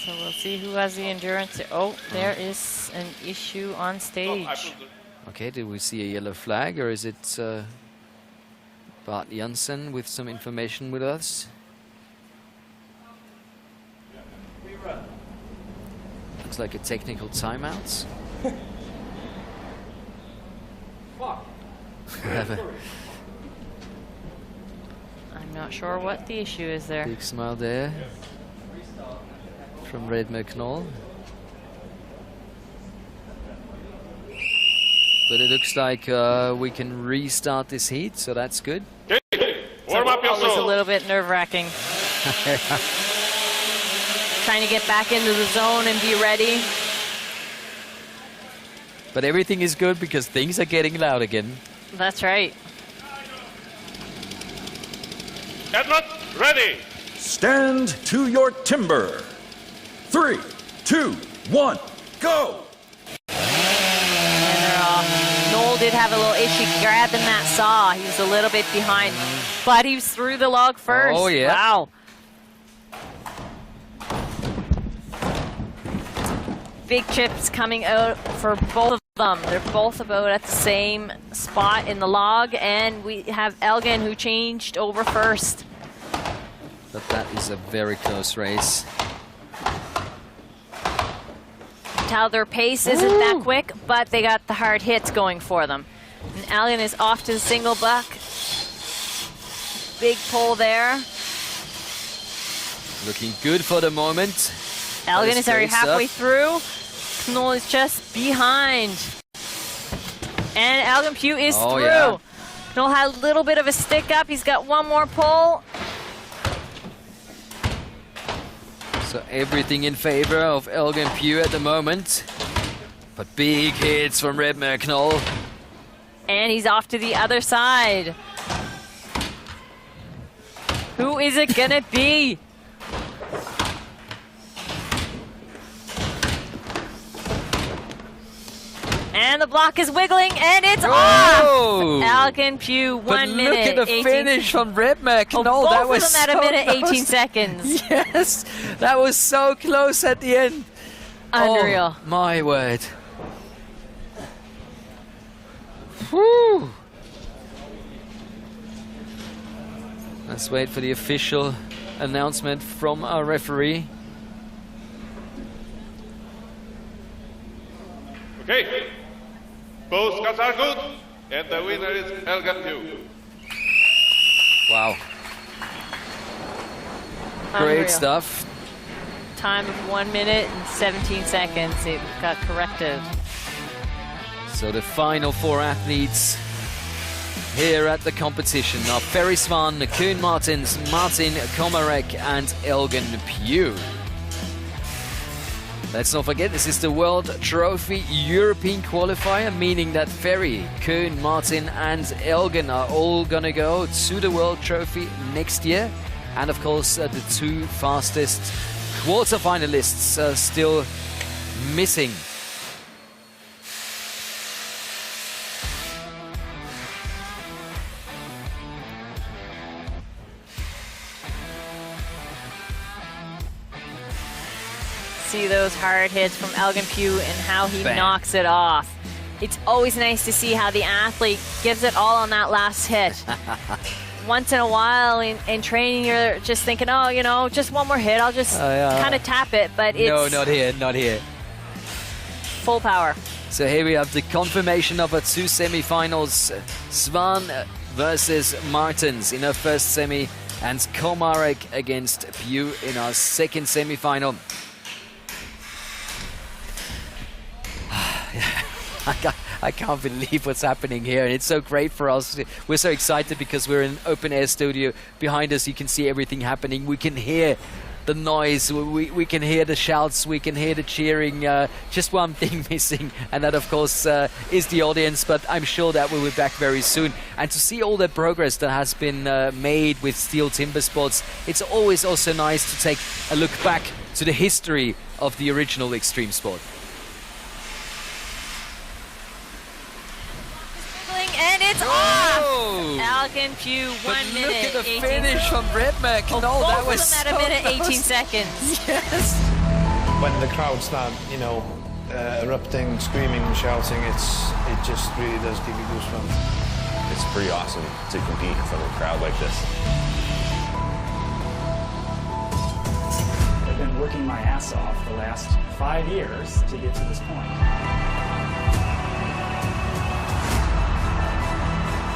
So we'll see who has the endurance. Oh, there is an issue on stage. Okay, did we see a yellow flag, or is it Bart Janssen with some information with us? Looks like a technical timeout. I'm not sure what the issue is there. Big smile there from Red Macknoll. But it looks like we can restart this heat, so that's good. Warm up yourself. Always a little bit nerve-wracking. Trying to get back into the zone and be ready. But everything is good because things are getting loud again. That's right. Edward, ready. Stand to your timber. 3, 2, 1, go. And they're off. Noel did have a little issue grabbing that saw. He was a little bit behind, but he was through the log first. Oh, yeah. Wow. Big chips coming out for both of them. They're both about at the same spot in the log, and we have Elgin who changed over first. But that is a very close race. How their pace isn't that quick, but they got the hard hits going for them. And Elgin is off to the single buck. Big pull there. Looking good for the moment. Elgin is already halfway through. Knoll is just behind. And Elgin Pugh is through. Yeah. Knoll had a little bit of a stick up. He's got one more pull. So everything in favor of Elgin Pugh at the moment. But big hits from Red Macknoll. And he's off to the other side. Who is it gonna be? And the block is wiggling, and it's off! Elgin Pugh, 1 minute. Look at the 18 finish from Red Macknoll. both That of was them at so a minute, close. 18 seconds. Yes, that was so close at the end. Unreal. Oh, my word. Whew. Let's wait for the official announcement from our referee. Okay. Both cuts are good, and the winner is Elgin Pugh. Wow. Unreal. Great stuff. Time of 1 minute and 17 seconds. It got corrected. So the final 4 athletes here at the competition are Ferry Svan, Koen Martins, Marcin Komarik, and Elgin Pugh. Let's not forget, this is the World Trophy European Qualifier, meaning that Ferry, Koen, Martin, and Elgin are all gonna go to the World Trophy next year. And of course, the 2 fastest quarterfinalists are still missing. See those hard hits from Elgin Pugh and how he Bam. knocks it off. It's always nice to see how the athlete gives it all on that last hit. Once in a while in training, you're just thinking, oh, you know, just one more hit. I'll just kind of tap it, but it's No, not here, not here. full power. So here we have the confirmation of our 2 semi-finals. Svan versus Martins in our first semi, and Komarik against Pugh in our second semi-final. I can't believe what's happening here, and it's so great for us. We're so excited because we're in an open-air studio. Behind us, you can see everything happening. We can hear the noise, we can hear the shouts, we can hear the cheering. Just one thing missing, and that of course is the audience, but I'm sure that we'll be back very soon. And to see all the progress that has been made with STIHL Timbersports, it's always also nice to take a look back to the history of the original extreme sport. And it's off! Elgin, Pugh, 1 minute. Look at the 18 finish from Red Macknoll. That was at a minute, 18 seconds. Yes. When the crowd start, you know, erupting, screaming, shouting, it just really does give you goosebumps. It's pretty awesome to compete in front of a crowd like this. I've been working my ass off the last 5 years to get to this point.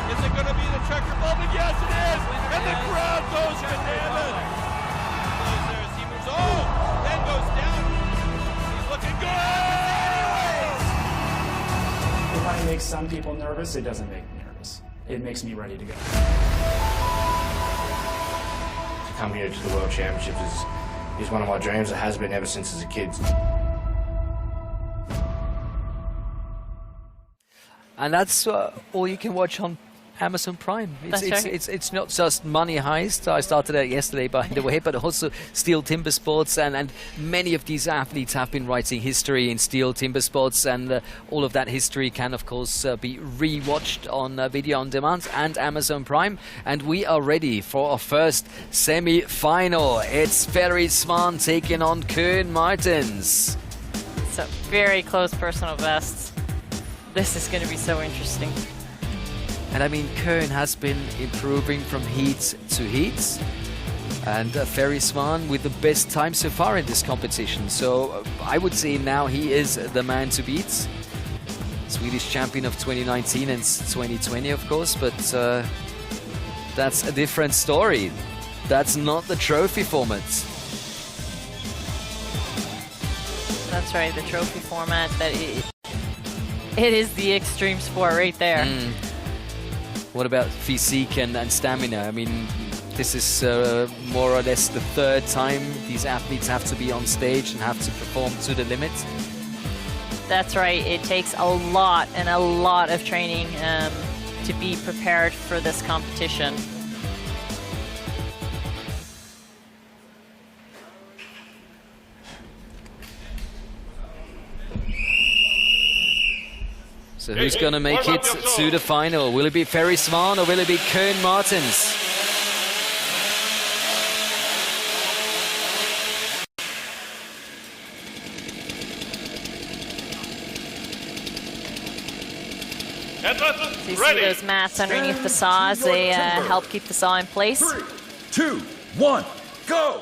Is it going to be the checker moment? Yes, it is! And the crowd goes bananas! He moves on, then goes down. He's looking good! If I make some people nervous, it doesn't make me nervous. It makes me ready to go. To come here to the World Championships is one of my dreams. It has been ever since as a kid. And that's all you can watch on Amazon Prime. It's not just Money Heist. I started that yesterday, by the way, but also STIHL Timbersports, and many of these athletes have been writing history in STIHL Timbersports, and all of that history can, of course, be rewatched on video on demand and Amazon Prime. And we are ready for our first semi-final. It's Ferry Svan taking on Koen Martins. So very close personal bests. This is going to be so interesting. And I mean, Koen has been improving from heat to heat, and Ferry Svan with the best time so far in this competition. So I would say now he is the man to beat. Swedish champion of 2019 and 2020, of course, but that's a different story. That's not the trophy format. That's right, the trophy format. It is the extreme sport right there. What about physique and stamina? I mean, this is more or less the third time these athletes have to be on stage and have to perform to the limit. That's right. It takes a lot and a lot of training to be prepared for this competition. So who's going to make it to the final? Will it be Ferry Svan or will it be Koen Martins? So you see those mats underneath the saws, they help keep the saw in place. 3, 2, 1, go!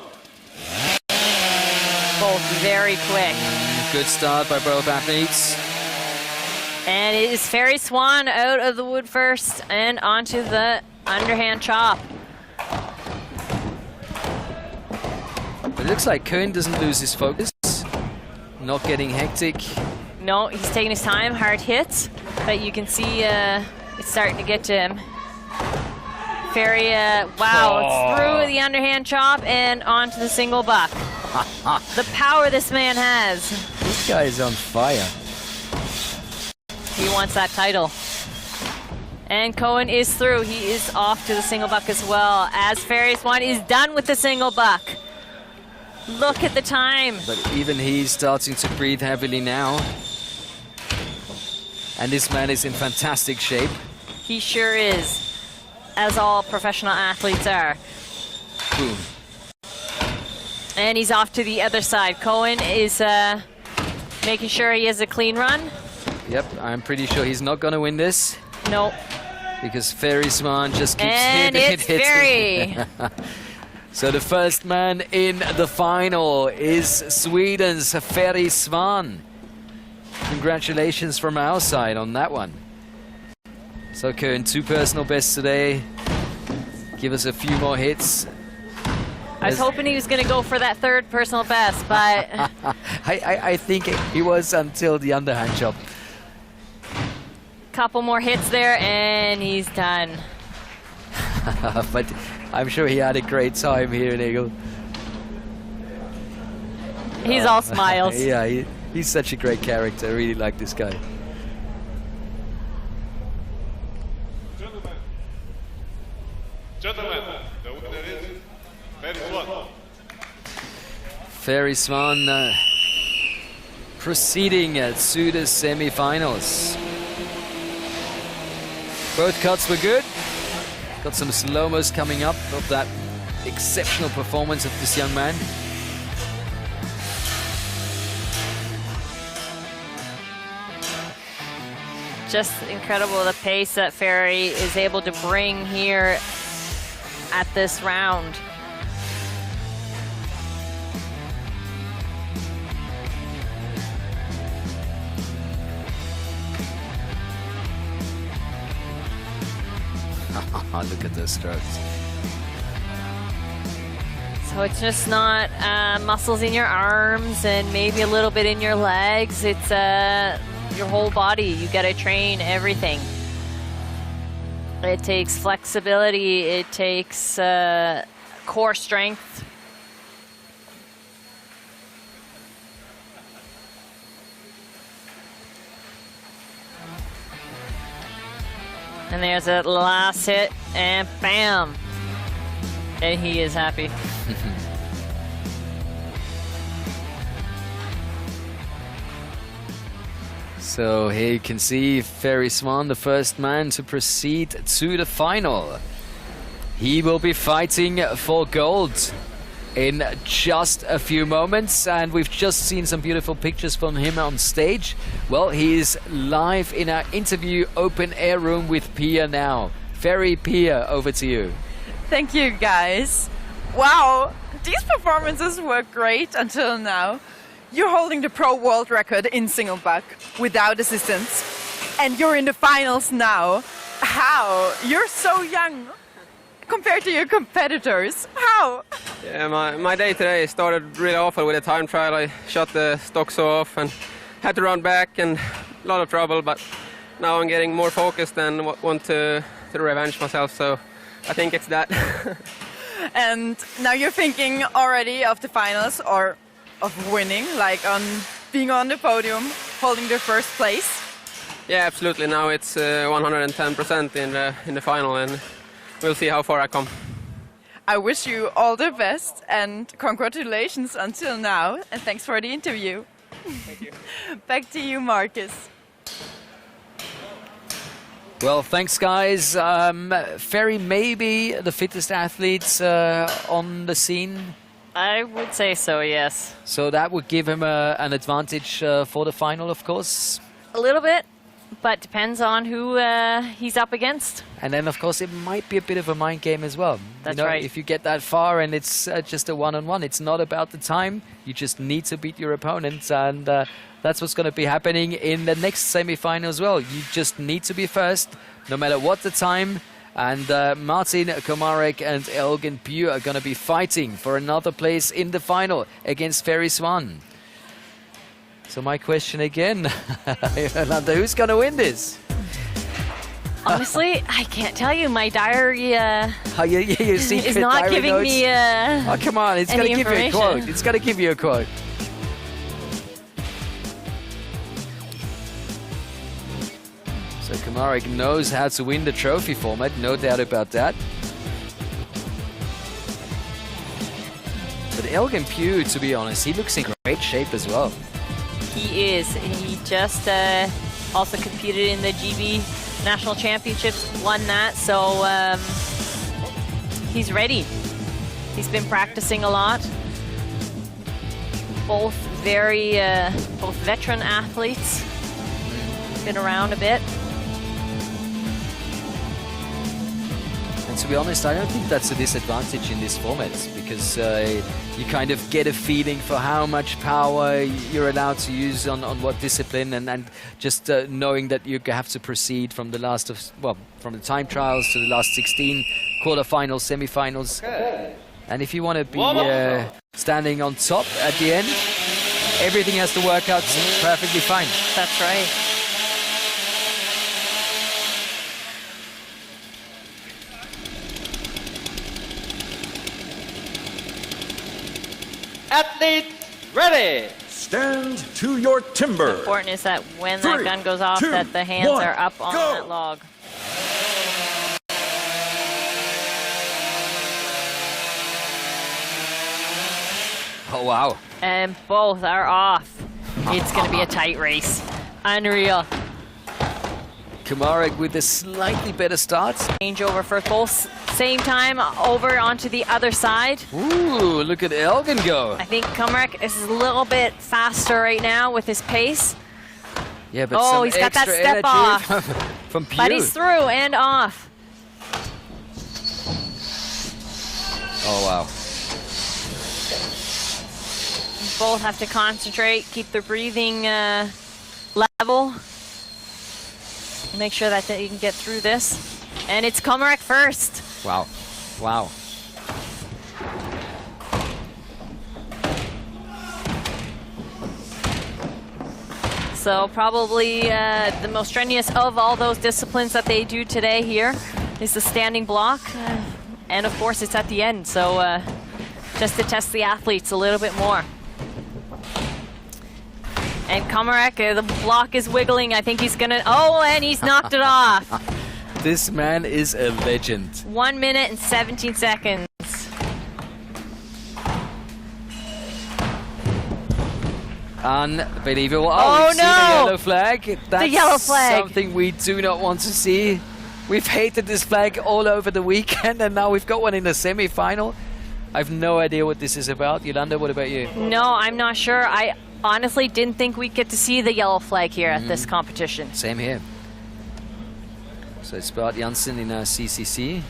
Both very quick. Good start by both athletes. And it is Ferry Svan out of the wood first and onto the underhand chop. But it looks like Koen doesn't lose his focus. Not getting hectic. No, he's taking his time, hard hits, but you can see it's starting to get to him. Ferry, wow, it's through the underhand chop and onto the single buck. The power this man has. This guy is on fire. He wants that title. And Koen is through. He is off to the single buck as well, as Ferry Svan is done with the single buck. Look at the time. But even he's starting to breathe heavily now. And this man is in fantastic shape. He sure is, as all professional athletes are. Boom. And he's off to the other side. Koen is making sure he has a clean run. Yep, I'm pretty sure he's not going to win this. Nope. Because Ferry Svan just keeps and hitting it's Ferry. So the first man in the final is Sweden's Ferry Svan. Congratulations from our side on that one. So Koen, 2 personal bests today. Give us a few more hits. I was hoping he was going to go for that 3rd personal best, but... I think he was until the underhand chop. couple more hits there, and he's done. But I'm sure he had a great time here in Eagle. He's all smiles. Yeah, he's such a great character. I really like this guy. Gentlemen, the winner is Ferry Svan. Ferry Svan proceeding to the semi-finals. Both cuts were good. Got some slow-mos coming up of that exceptional performance of this young man. Just incredible the pace that Ferry is able to bring here at this round. Look at those strokes. So it's just not muscles in your arms and maybe a little bit in your legs. It's your whole body. You got to train everything. It takes flexibility. It takes core strength. And there's that last hit, and bam! And he is happy. So here you can see Ferry Svan, the first man to proceed to the final. He will be fighting for gold in just a few moments, and we've just seen some beautiful pictures from him on stage. Well, he is live in our interview open air room with Pia now. Ferry, Pia, over to you. Thank you, guys. Wow, these performances were great until now. You're holding the pro world record in single buck without assistance, and you're in the finals now. How? You're so young compared to your competitors. How? Yeah, my day today started really awful with the time trial. I shot the stock saw off and had to run back, and a lot of trouble, but now I'm getting more focused and want to revenge myself, so I think it's that. And now you're thinking already of the finals or of winning, like on being on the podium, holding the first place? Yeah, absolutely. Now it's 110% in the final, and we'll see how far I come. I wish you all the best and congratulations until now, and thanks for the interview. Thank you. Back to you, Marcus. Well, thanks, guys. Ferry maybe the fittest athletes on the scene. I would say so, yes. So that would give him an advantage for the final, of course. A little bit, but depends on who he's up against. And then, of course, it might be a bit of a mind game as well. That's you know, right. If you get that far and it's just a one-on-one, it's not about the time. You just need to beat your opponents, and that's what's going to be happening in the next semi-final as well. You just need to be first, no matter what the time. And Marcin, Komarik and Elgin Pugh are going to be fighting for another place in the final against Ferry Svan. So my question again, who's going to win this? Honestly, I can't tell you. My diary is not giving notes? me oh, come on, it's going to give you a quote. It's going to give you a quote. So Komarik knows how to win the trophy format, no doubt about that. But Elgin Pugh, to be honest, he looks in great shape as well. He is. He just also competed in the GB National Championships, won that, so he's ready. He's been practicing a lot. Both both veteran athletes. Been around a bit. And to be honest, I don't think that's a disadvantage in this format, because you kind of get a feeling for how much power you're allowed to use on what discipline, and just knowing that you have to proceed from the last of, well, from the time trials to the last 16 quarterfinals, semi-finals. Okay. And if you want to be standing on top at the end, everything has to work out perfectly fine. That's right. athlete ready. Stand to your timber. Important is that when that 3, gun goes off, 2, that the hands 1, are up on go. that log. Oh, wow. And both are off. It's going to be a tight race. Unreal. Komarik with a slightly better start. Change over for both same time over onto the other side. Ooh, look at Elgin go. I think Komarik is a little bit faster right now with his pace. Yeah, but oh, he's got that step off. From Pugh. But he's through and off. Oh, wow. Both have to concentrate, keep their breathing level. Make sure that you can get through this. And it's Komarik first. Wow. Wow. So probably the most strenuous of all those disciplines that they do today here is the standing block. And of course it's at the end, so just to test the athletes a little bit more. And Komarik, the block is wiggling. I think he's gonna, oh, and he's knocked it off. This man is a legend. 1 minute and 17 seconds. Unbelievable. Oh, we've seen a yellow flag. That's the yellow flag. Something we do not want to see. We've hated this flag all over the weekend, and now we've got one in the semi-final. I have no idea what this is about. Yolanda, what about you? No, I'm not sure. I honestly didn't think we'd get to see the yellow flag here at this competition. Same here. So it's Bart Janssen in CCC.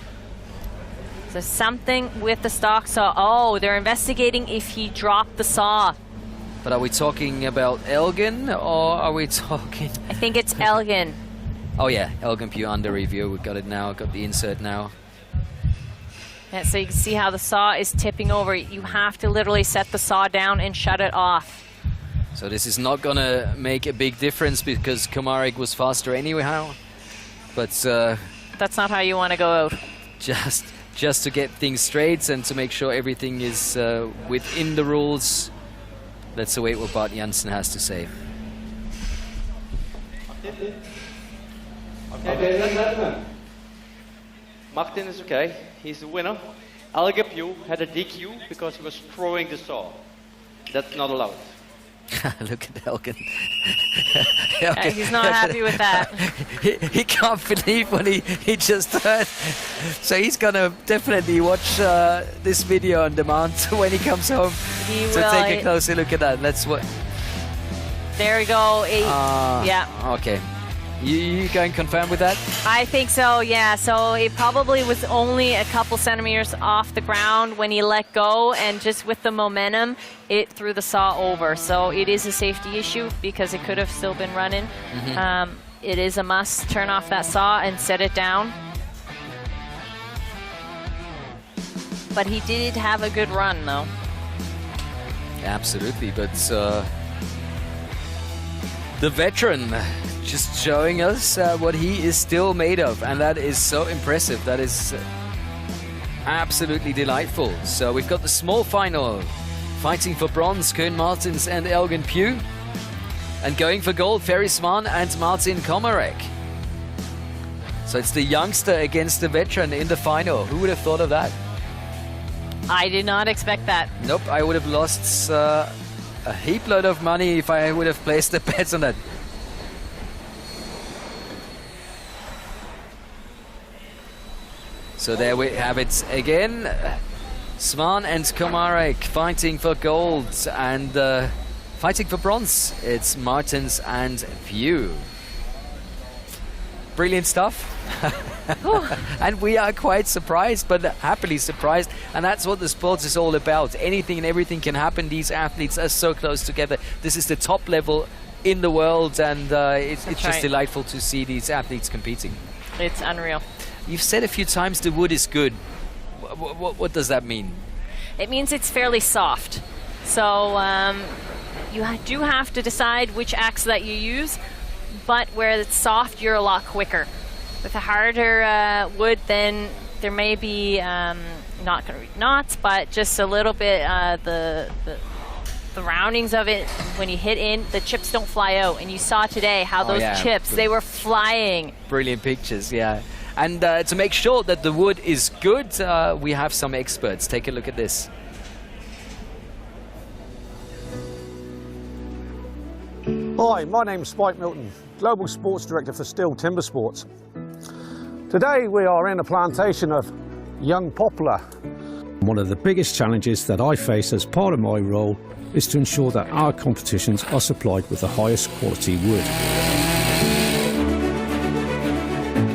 So something with the stock saw. Oh, they're investigating if he dropped the saw. But are we talking about Elgin, or are we talking... I think it's Elgin. Oh yeah, Elgin Pugh under review. We've got it now, got the insert now. Yeah, so you can see how the saw is tipping over. You have to literally set the saw down and shut it off. So this is not gonna make a big difference because Komarik was faster anyhow. But that's not how you want to go out. Just to get things straight and to make sure everything is within the rules. Let's await what Bart Janssen has to say. Okay, gentlemen. Marcin is okay. He's the winner. Elgin Pugh had a DQ because he was throwing the saw. That's not allowed. Look at Elgin. He's not happy with that. he can't believe what he just heard. So he's gonna definitely watch this video on demand when he comes home. He so will. Take a closer look at that. That's what. There we go. Yeah. Okay. You going confirm with that? I think so, yeah. So it probably was only a couple centimeters off the ground when he let go, and just with the momentum, it threw the saw over. So it is a safety issue because it could have still been running. It is a must turn off that saw and set it down. But he did have a good run, though. Absolutely, but the veteran just showing us what he is still made of, and that is so impressive. That is absolutely delightful. So we've got the small final, fighting for bronze, Koen Martins and Elgin Pugh, and going for gold, Ferry, Svan and Marcin Komarik. So it's the youngster against the veteran in the final. Who would have thought of that? I did not expect that. Nope, I would have lost a heap load of money if I would have placed the bets on that. So there we have it again. Svan and Komarik fighting for gold, and fighting for bronze, it's Martins and Pugh. Brilliant stuff. And we are quite surprised, but happily surprised. And that's what the sports is all about. Anything and everything can happen. These athletes are so close together. This is the top level in the world, and it's just delightful to see these athletes competing. It's unreal. You've said a few times the wood is good. What does that mean? It means it's fairly soft. So you do have to decide which axe that you use, but where it's soft, you're a lot quicker. With a harder wood, then there may be not going to be knots, but just a little bit the the roundings of it, when you hit in, the chips don't fly out. And you saw today how those chips, they were flying. Brilliant pictures, yeah. And to make sure that the wood is good, we have some experts. Take a look at this. Hi, my name's Spike Milton, Global Sports Director for STIHL Timbersports. Today we are in a plantation of young poplar. One of the biggest challenges that I face as part of my role is to ensure that our competitions are supplied with the highest quality wood.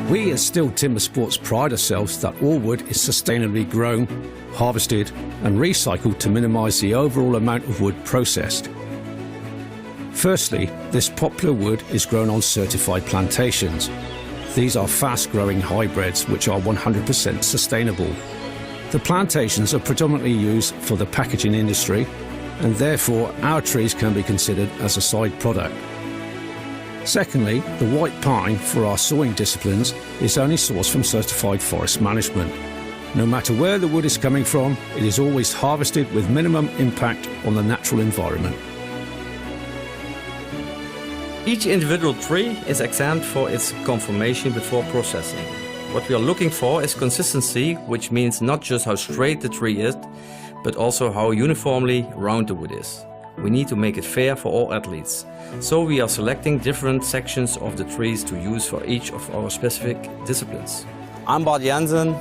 We at STIHL Timbersports pride ourselves that all wood is sustainably grown, harvested and recycled to minimise the overall amount of wood processed. Firstly, this poplar wood is grown on certified plantations. These are fast-growing hybrids which are 100% sustainable. The plantations are predominantly used for the packaging industry, and therefore our trees can be considered as a side product. Secondly, the white pine for our sawing disciplines is only sourced from certified forest management. No matter where the wood is coming from, it is always harvested with minimum impact on the natural environment. Each individual tree is examined for its conformation before processing. What we are looking for is consistency, which means not just how straight the tree is, but also how uniformly round the wood is. We need to make it fair for all athletes. So we are selecting different sections of the trees to use for each of our specific disciplines. I'm Marcin, Hansen,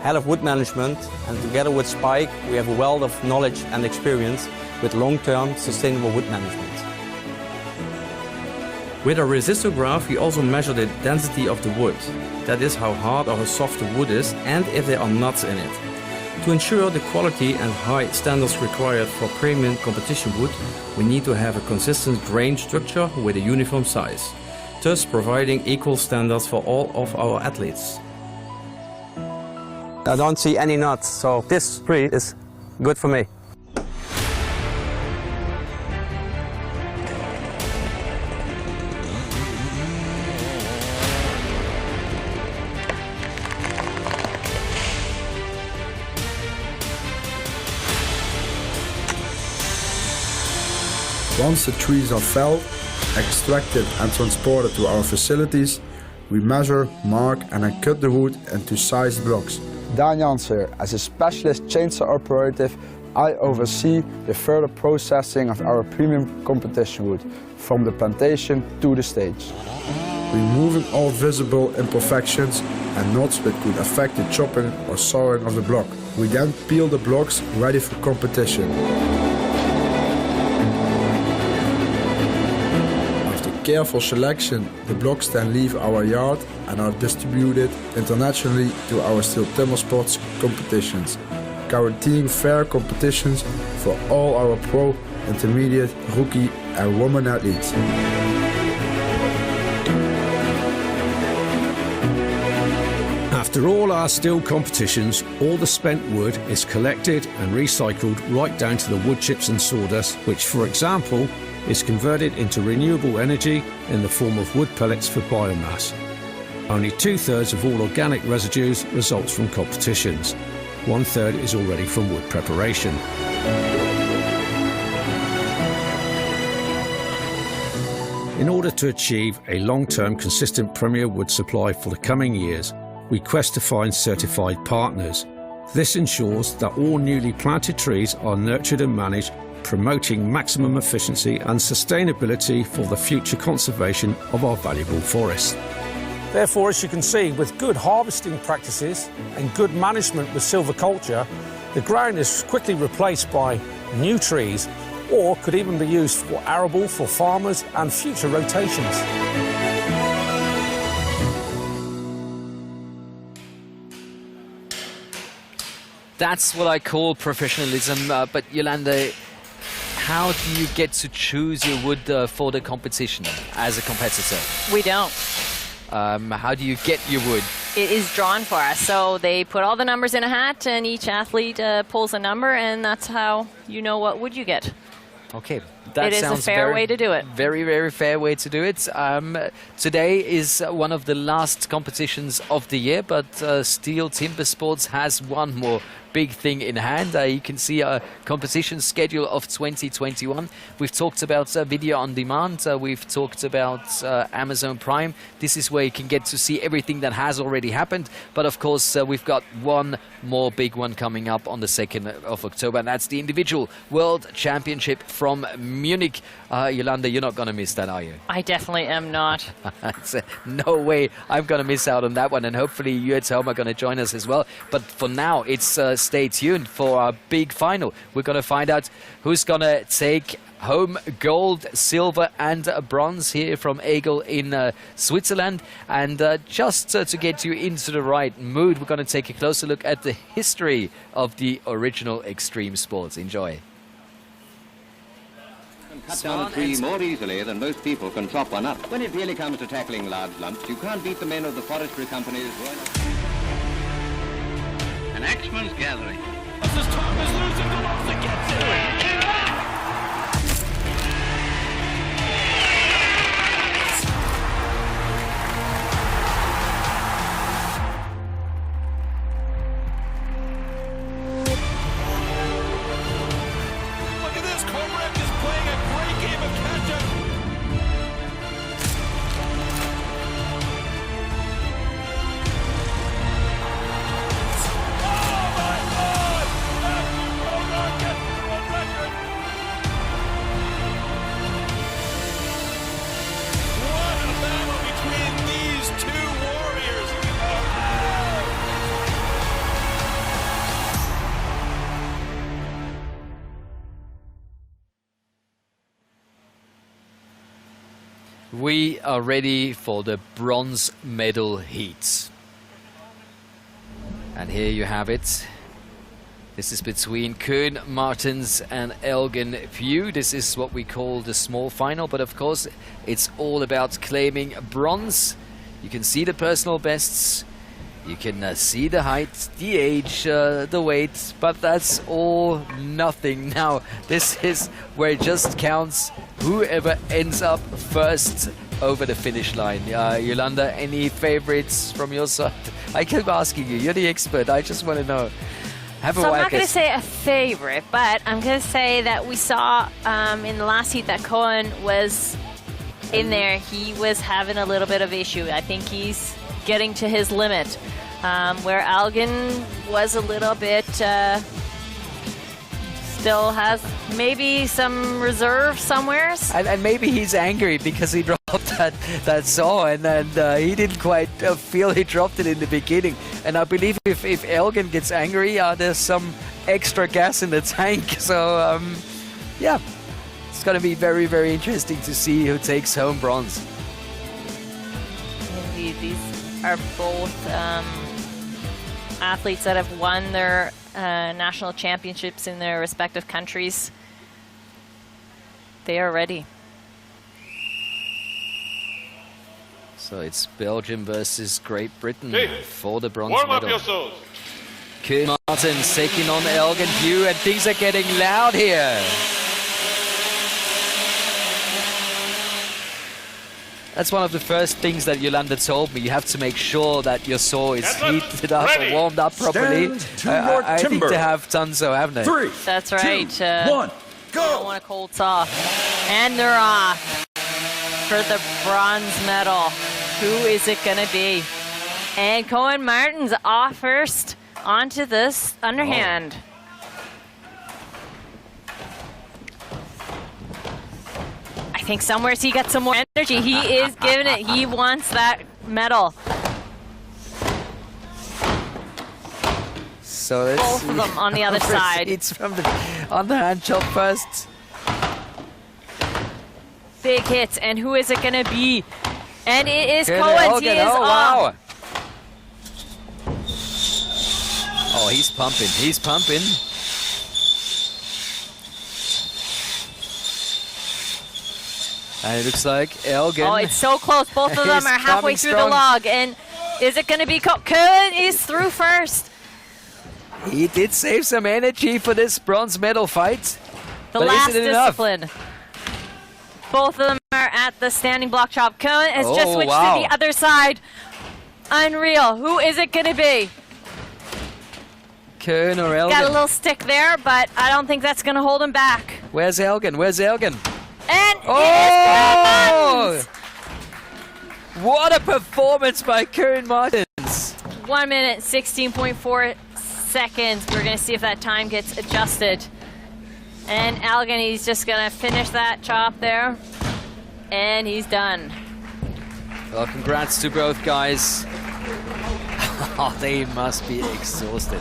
Head of Wood Management, and together with Spike we have a wealth of knowledge and experience with long-term sustainable wood management. With a resistograph, we also measure the density of the wood. That is how hard or soft the wood is and if there are nuts in it. To ensure the quality and high standards required for premium competition wood, we need to have a consistent grain structure with a uniform size, thus providing equal standards for all of our athletes. I don't see any nuts, so this tree is good for me. Once the trees are felled, extracted and transported to our facilities, we measure, mark and then cut the wood into sized blocks. Daan Jansen, as a specialist chainsaw operative, I oversee the further processing of our premium competition wood, from the plantation to the stage. Removing all visible imperfections and knots which could affect the chopping or sawing of the block. We then peel the blocks ready for competition. Careful selection, the blocks then leave our yard and are distributed internationally to our STIHL Timbersports competitions, guaranteeing fair competitions for all our pro, intermediate, rookie and women athletes. After all our STIHL competitions, all the spent wood is collected and recycled right down to the wood chips and sawdust, which, for example, is converted into renewable energy in the form of wood pellets for biomass. Only 2/3 of all organic residues results from competitions. 1/3 is already from wood preparation. In order to achieve a long-term consistent premier wood supply for the coming years, we quest to find certified partners. This ensures that all newly planted trees are nurtured and managed, promoting maximum efficiency and sustainability for the future conservation of our valuable forests. Therefore, as you can see, with good harvesting practices and good management with silviculture, the ground is quickly replaced by new trees, or could even be used for arable for farmers and future rotations. That's what I call professionalism, but Yolanda, how do you get to choose your wood for the competition as a competitor? We don't. How do you get your wood? It is drawn for us. So they put all the numbers in a hat and each athlete pulls a number, and that's how you know what wood you get. Okay, That it is a sounds fair way to do it. Very, very fair way to do it. Today is one of the last competitions of the year, but STIHL Timbersports has one more big thing in hand. You can see a competition schedule of 2021. We've talked about video on demand. We've talked about Amazon Prime. This is where you can get to see everything that has already happened. But of course, we've got one more big one coming up on the 2nd of October, and that's the individual World Championship from Munich. Yolanda, you're not going to miss that, are you? I definitely am not. No way I'm going to miss out on that one, and hopefully you at home are going to join us as well. But for now, it's stay tuned for our big final. We're going to find out who's going to take home gold, silver and bronze here from Egel in Switzerland. And just to get you into the right mood, we're going to take a closer look at the history of the original extreme sports. Enjoy. Cut down a tree more easily than most people can chop one up. When it really comes to tackling large lumps, you can't beat the men of the forestry companies. An axeman's gathering. This is Thomas losing the ones that gets it. Look at this, Komarik is playing a great game of catch-up. We are ready for the bronze medal heats. And here you have it. This is between Kuhn, Martins and Elgin Pugh. This is what we call the small final, but of course it's all about claiming bronze. You can see the personal bests. You can see the height, the age, the weight, but that's all nothing. Now, this is where it just counts whoever ends up first over the finish line. Yolanda, any favorites from your side? I keep asking you, you're the expert, I just want to know. So I'm not going to say a favorite, but I'm going to say that we saw in the last heat that Cohen was in there. He was having a little bit of issue. I think he's getting to his limit. Where Elgin was a little bit, still has maybe some reserve somewhere. And maybe he's angry because he dropped that saw and he didn't quite feel he dropped it in the beginning. And I believe if Elgin gets angry, there's some extra gas in the tank. So, yeah, it's going to be very, very interesting to see who takes home bronze. Indeed, these are both athletes that have won their national championships in their respective countries. They are ready. So it's Belgium versus Great Britain for the bronze Warm medal. up yourselves. Kuhn Martins taking on Elgin Pugh, and things are getting loud here. That's one of the first things that Yolanda told me. You have to make sure that your saw is heated up and warmed up properly. I think they have done so, haven't they? 3, That's right. 2, 1, go! Don't want a cold saw. And they're off for the bronze medal. Who is it going to be? And Cohen Martins off first onto this underhand. Oh. I think somewhere he got some more energy. He is giving it. He wants that medal. So let's both of them on the other side. It's from the underhand chop first. Big hits, and who is it going to be? And it is Cohen's. He is wow. Oh, he's pumping. He's pumping. And it looks like Elgin. Oh, it's so close. Both of them are halfway through the log. And is it going to be Cohen is through first. He did save some energy for this bronze medal fight. The last discipline. Both of them are at the standing block chop. Koen has just switched to the other side. Unreal. Who is it going to be? Koen or Elgin? Got a little stick there, but I don't think that's going to hold him back. Where's Elgin? Where's Elgin? And oh! It is what a performance by Koen Martins. 1 minute, 16.4 seconds. We're going to see if that time gets adjusted. And Elgin, he's just going to finish that chop there. And he's done. Well, congrats to both guys. Oh, they must be exhausted.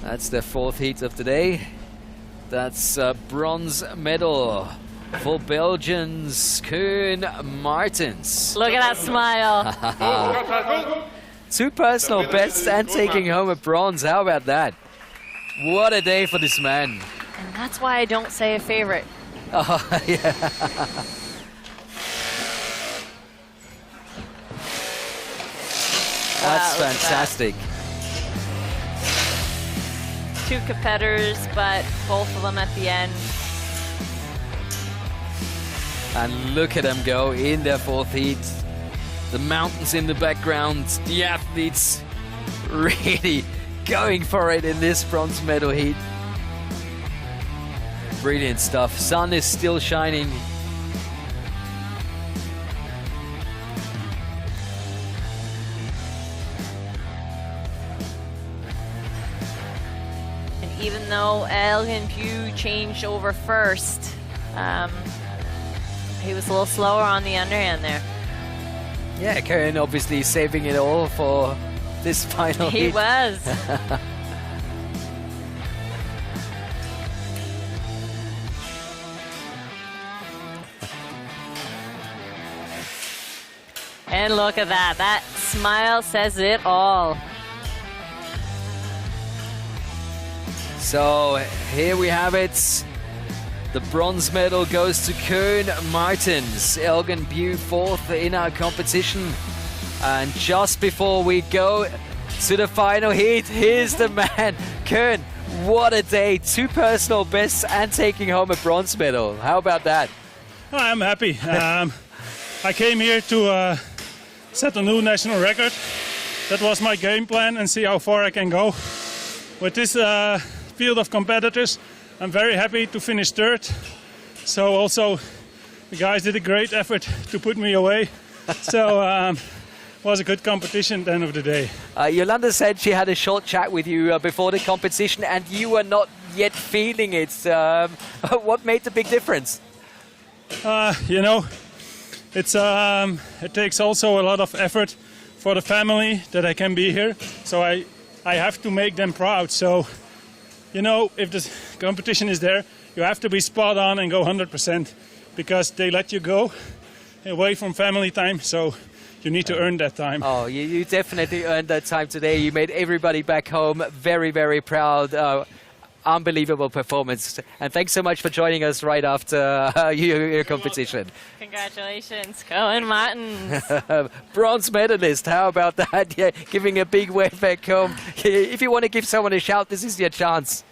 That's the 4th heat of the day. That's a bronze medal for Belgians Koen Martins. Look at that smile. 2 personal bests and taking home a bronze. How about that? What a day for this man. And that's why I don't say a favorite. Oh, yeah. That's fantastic. 2 competitors, but both of them at the end. And look at them go in their 4th heat. The mountains in the background, the athletes really going for it in this bronze medal heat. Brilliant stuff. Sun is still shining. And even though Elgin Pugh changed over first, he was a little slower on the underhand there. Yeah, Koen obviously saving it all for this final heat. He was. And look at that. That smile says it all. So here we have it. The bronze medal goes to Koen Martins. Elgin Pugh 4th in our competition. And just before we go to the final heat, here's the man. Koen, what a day. 2 personal bests and taking home a bronze medal. How about that? I'm happy. I came here to set a new national record. That was my game plan and see how far I can go. With this field of competitors, I'm very happy to finish 3rd. So also, the guys did a great effort to put me away. So it was a good competition at the end of the day. Yolanda said she had a short chat with you before the competition and you were not yet feeling it. What made the big difference? You know, it takes also a lot of effort for the family that I can be here. So I have to make them proud. So, you know, if the competition is there, you have to be spot on and go 100% because they let you go away from family time. So you need to earn that time. Oh, you definitely earned that time today. You made everybody back home very, very proud. Unbelievable performance. And thanks so much for joining us right after your competition. Congratulations, Koen Martins. Bronze medalist. How about that? Yeah, giving a big wave back home. If you want to give someone a shout, this is your chance.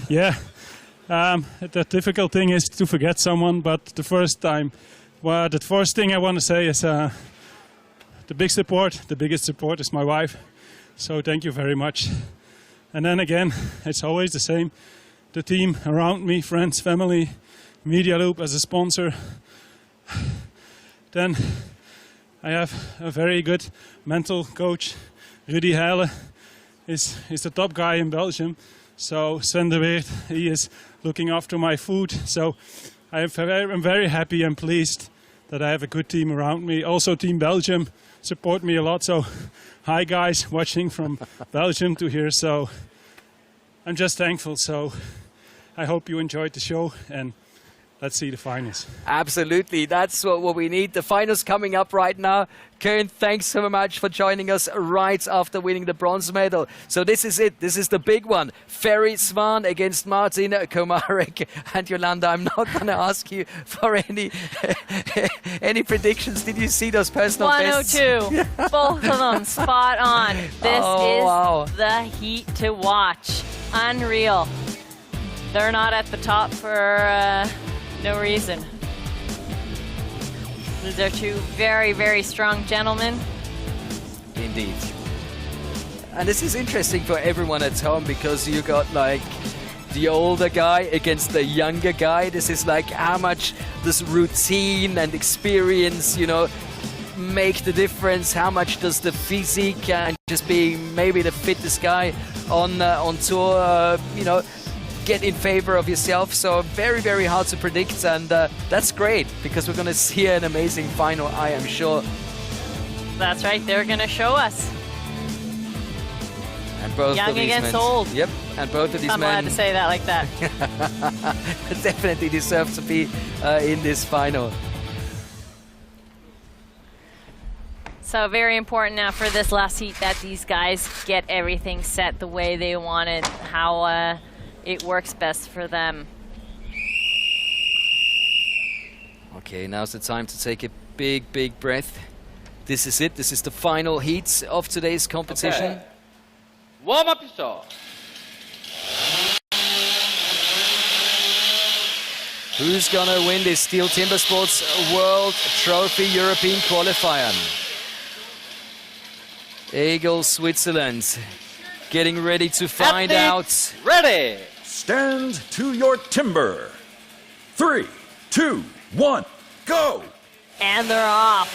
Yeah. The difficult thing is to forget someone, but the first thing I want to say is the biggest support is my wife. So thank you very much. And then again, it's always the same. The team around me, friends, family, Media Loop as a sponsor. Then I have a very good mental coach. Rudy Heijlen is the top guy in Belgium. So Sven de Weert, he is looking after my food. So I'm very happy and pleased that I have a good team around me. Also Team Belgium support me a lot. So hi guys watching from Belgium to here. So I'm just thankful. So I hope you enjoyed the show and let's see the finals. Absolutely, that's what we need. The finals coming up right now. Koen, thanks so much for joining us right after winning the bronze medal. So this is it. This is the big one. Ferry, Svan against Marcin, Komarik and Yolanda. I'm not going to ask you for any predictions. Did you see those personal bests? 102. Both of them spot on. This is the heat to watch. Unreal. They're not at the top for no reason. These are two very, very strong gentlemen. Indeed. And this is interesting for everyone at home because you got like the older guy against the younger guy. This is like how much does routine and experience, you know, make the difference? How much does the physique and just being maybe the fittest guy on tour, you know, get in favor of yourself? So very, very hard to predict, and that's great because we're going to see an amazing final, I am sure. That's right, they're going to show us. And both Young of these against men, old. Yep, and both of these I'm men allowed to say that like that. definitely deserve to be in this final. So very important now for this last heat that these guys get everything set the way they want it, how it works best for them. Okay, now's the time to take a big, big breath. This is it. This is the final heat of today's competition. Okay. Warm up yourself. Who's gonna win this STIHL Timbersports World Trophy European Qualifier? Eagle, Switzerland, getting ready to find out. Ready. Stand to your timber. 3, 2, 1, go! And they're off.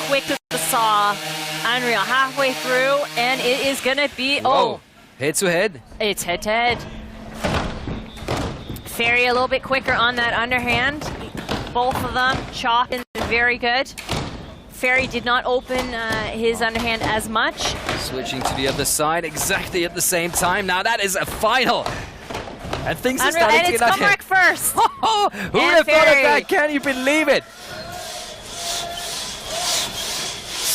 Quick as the saw. Unreal, halfway through, and it is gonna be, Whoa. Head to head. It's head to head. Ferry a little bit quicker on that underhand. Both of them chopping very good. Ferry did not open his underhand as much. Switching to the other side exactly at the same time. Now that is a final. And things are Unreal, starting and to it's get Komarik first. Who would have thought of that? Can you believe it?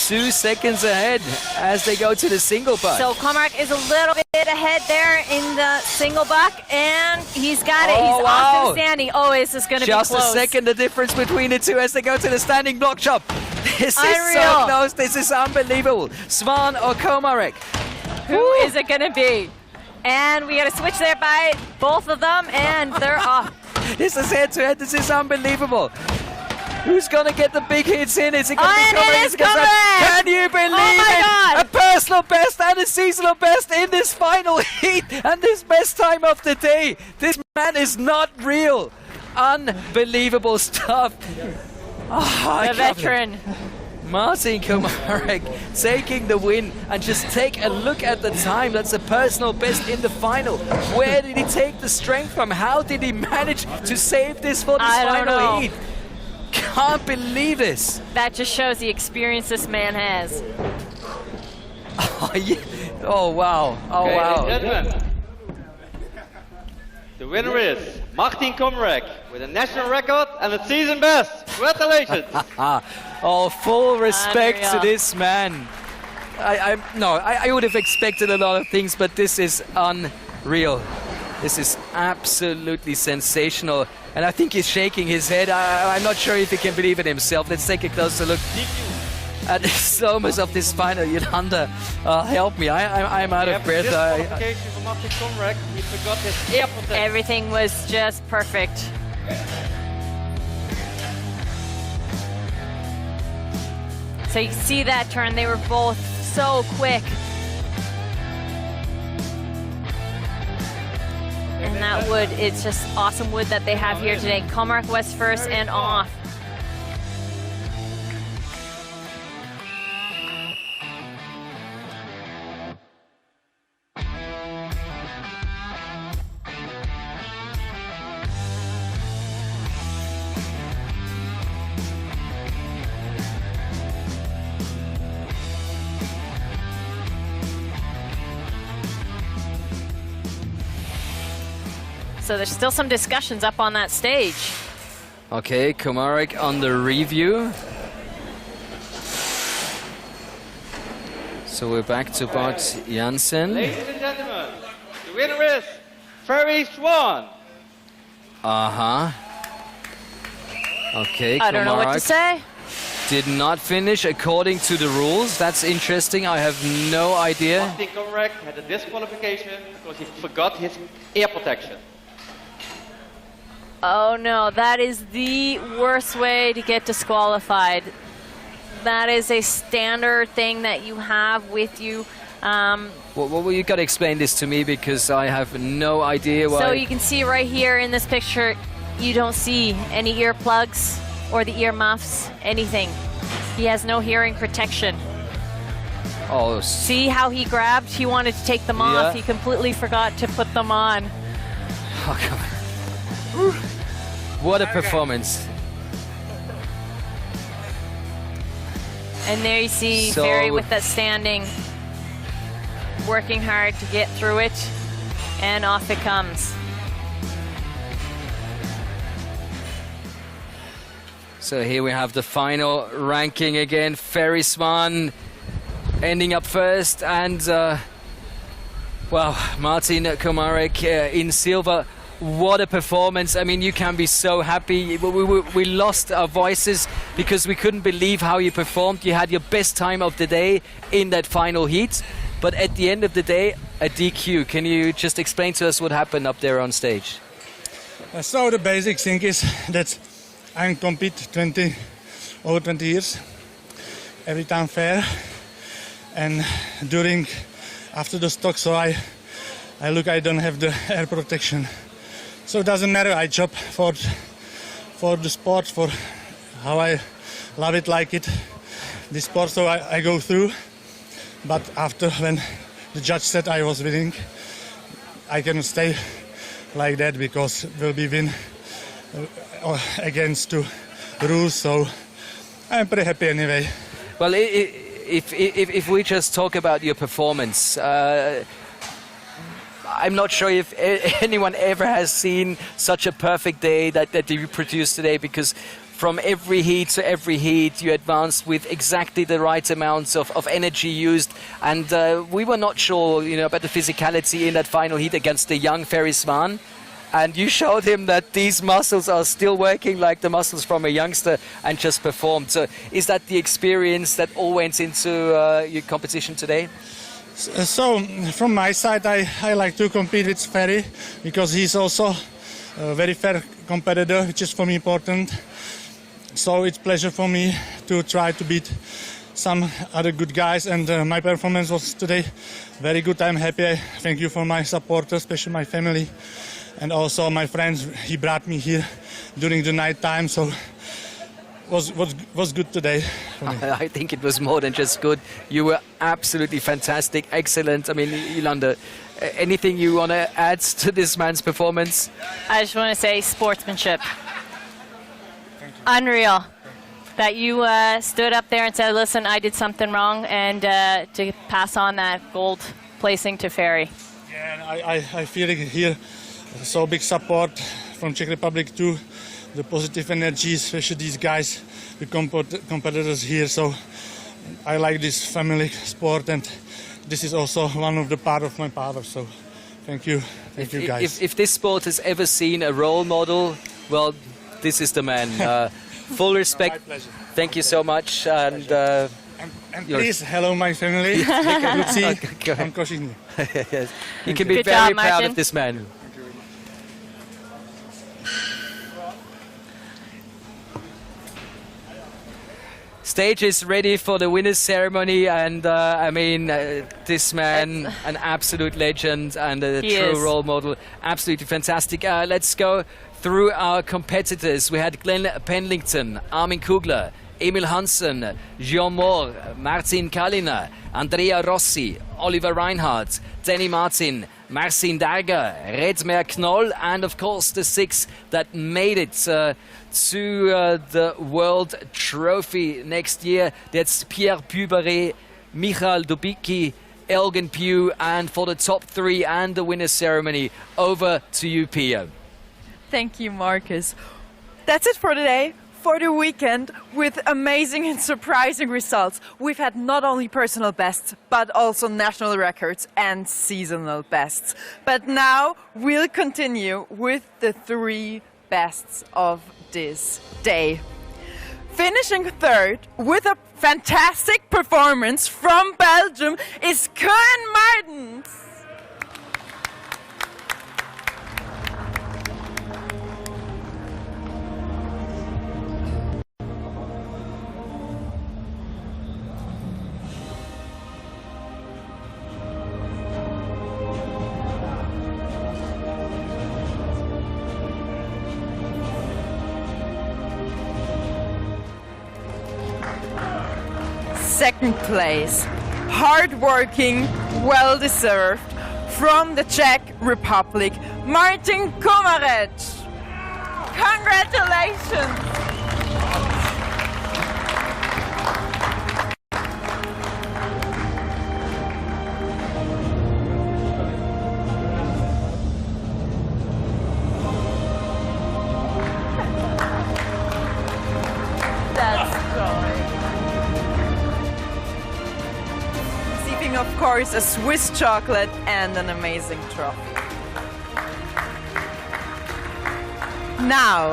2 seconds ahead as they go to the single buck. So Komarik is a little bit ahead there in the single buck, and he's got it. He's off to the standing. Oh, is this going to be close? Just a second, the difference between the two as they go to the standing block chop. This is so close. This is unbelievable. Svan or Komarik? Who is it going to be? And we got to switch there by both of them, and they're off. This is head to head. This is unbelievable. Who's going to get the big hits in? Is it going to be Komarik? Is it gonna Can you believe it? A personal best and a seasonal best in this final heat and this best time of the day. This man is not real. Unbelievable stuff. Oh, the veteran. Marcin Komarik taking the win, and just take a look at the time. That's a personal best in the final. Where did he take the strength from? How did he manage to save this for this final heat? Can't believe this. That just shows the experience this man has. Oh, yeah. Oh wow. Oh, okay, wow. Ladies and gentlemen, the winner is Marcin Komarik with a national record and a season best. Congratulations. Oh, full respect to this man. I would have expected a lot of things, but this is unreal. This is absolutely sensational. And I think he's shaking his head. I'm not sure if he can believe it himself. Let's take a closer look at the slow-mos of this final. Yolanda, help me. I'm out of breath. For Marcin Komarik, he forgot his air protection. Everything was just perfect. So you see that turn. They were both so quick. And that wood, it's just awesome wood that they have here today. Komarik was first and off. So there's still some discussions up on that stage. Okay, Komarik on the review. So we're back to Bart Jansen. Ladies and gentlemen, the winner is Ferry Svan. Uh-huh. Okay, I don't know what to say. Did not finish according to the rules. That's interesting. I have no idea. Marcin Komarik had a disqualification because he forgot his ear protection. Oh no, that is the worst way to get disqualified. That is a standard thing that you have with you. Well, you got to explain this to me because I have no idea why. So you can see right here in this picture, you don't see any earplugs or the ear muffs, anything. He has no hearing protection. Oh. See how he grabbed? He wanted to take them off. He completely forgot to put them on. Oh, God. What a performance. And there you see Ferry with that standing, working hard to get through it, and off it comes. So here we have the final ranking again. Ferry, Svan ending up first, and well, Marcin Komarik in silver. What a performance. I mean, you can be so happy. We lost our voices because we couldn't believe how you performed. You had your best time of the day in that final heat. But at the end of the day, a DQ. Can you just explain to us what happened up there on stage? So the basic thing is that I compete over 20 years, every time fair. And after the stock, so I don't have the air protection. So it doesn't matter, I job for the sport, for how I love it, like it, this sport, so I go through. But after, when the judge said I was winning, I cannot stay like that because will be win against the rules, so I'm pretty happy anyway. Well, if we just talk about your performance, I'm not sure if anyone ever has seen such a perfect day that you produced today, because from every heat to every heat you advanced with exactly the right amounts of energy used, and we were not sure, about the physicality in that final heat against the young Ferry Svan, and you showed him that these muscles are still working like the muscles from a youngster and just performed. So is that the experience that all went into your competition today? So from my side, I like to compete with Ferry because he's also a very fair competitor, which is for me important. So it's a pleasure for me to try to beat some other good guys, and my performance was today very good. I'm happy. Thank you for my support, especially my family and also my friends. He brought me here during the night time, so was good today for me. I think it was more than just good. You were absolutely fantastic, excellent. I mean, Yolanda, anything you want to add to this man's performance? I just want to say sportsmanship. Unreal. That you stood up there and said, listen, I did something wrong, and to pass on that gold placing to Ferry. Yeah, I feel here so big support from Czech Republic too. The positive energy, especially these guys, the competitors here. So I like this family sport, and this is also one of the part of my power. So thank you guys. If this sport has ever seen a role model, well, this is the man. Full respect. My pleasure. Thank you so much. And please, hello my family. I'm Koshini. Yes. You can be Good very job, proud Marcin. of this man. Stage is ready for the winners ceremony, and I mean, this man, an absolute legend and a true role model, absolutely fantastic. Let's go through our competitors. We had Glenn Pendington, Armin Coogler, Emil Hansen, Jean Moore, Marcin Kalina, Andrea Rossi, Oliver Reinhardt, Danny Martin, Marcin Darga, Red Macknoll, and of course the six that made it to the World Trophy next year. That's Pierre Pugh, Mikhail Dubiki, Elgin, Pugh, and for the top three and the winner's ceremony, over to you, Pia. Thank you, Marcus. That's it for today. For the weekend, with amazing and surprising results. We've had not only personal bests, but also national records and seasonal bests. But now we'll continue with the three bests of this day. Finishing third with a fantastic performance from Belgium is Koen Martens. Second place, hard-working, well-deserved, from the Czech Republic, Marcin Komarik. Congratulations! Of course, a Swiss chocolate and an amazing trophy. Now,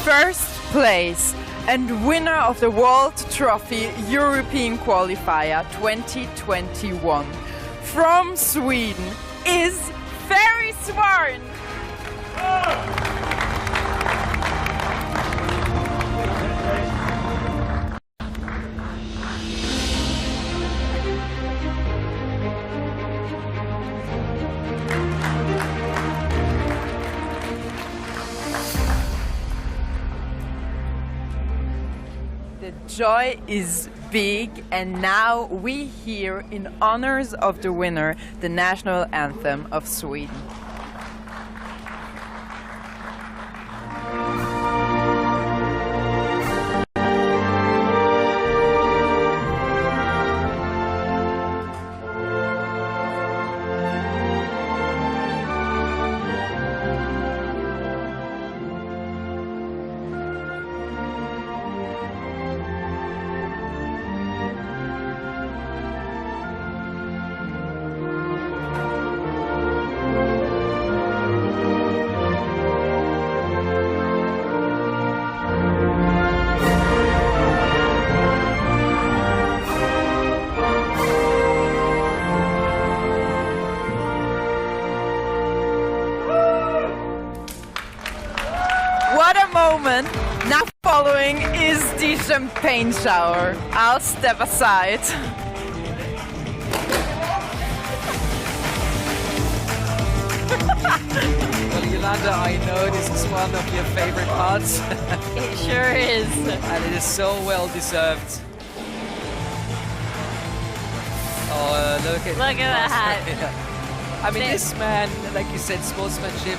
first place and winner of the World Trophy European Qualifier 2021 from Sweden is Ferry Svan. The joy is big, and now we hear in honors of the winner the national anthem of Sweden. Now following is the champagne shower. I'll step aside. Well, Yolanda, I know this is one of your favorite parts. It sure is. And it is so well deserved. Oh, look at that. I mean, this man, like you said, sportsmanship,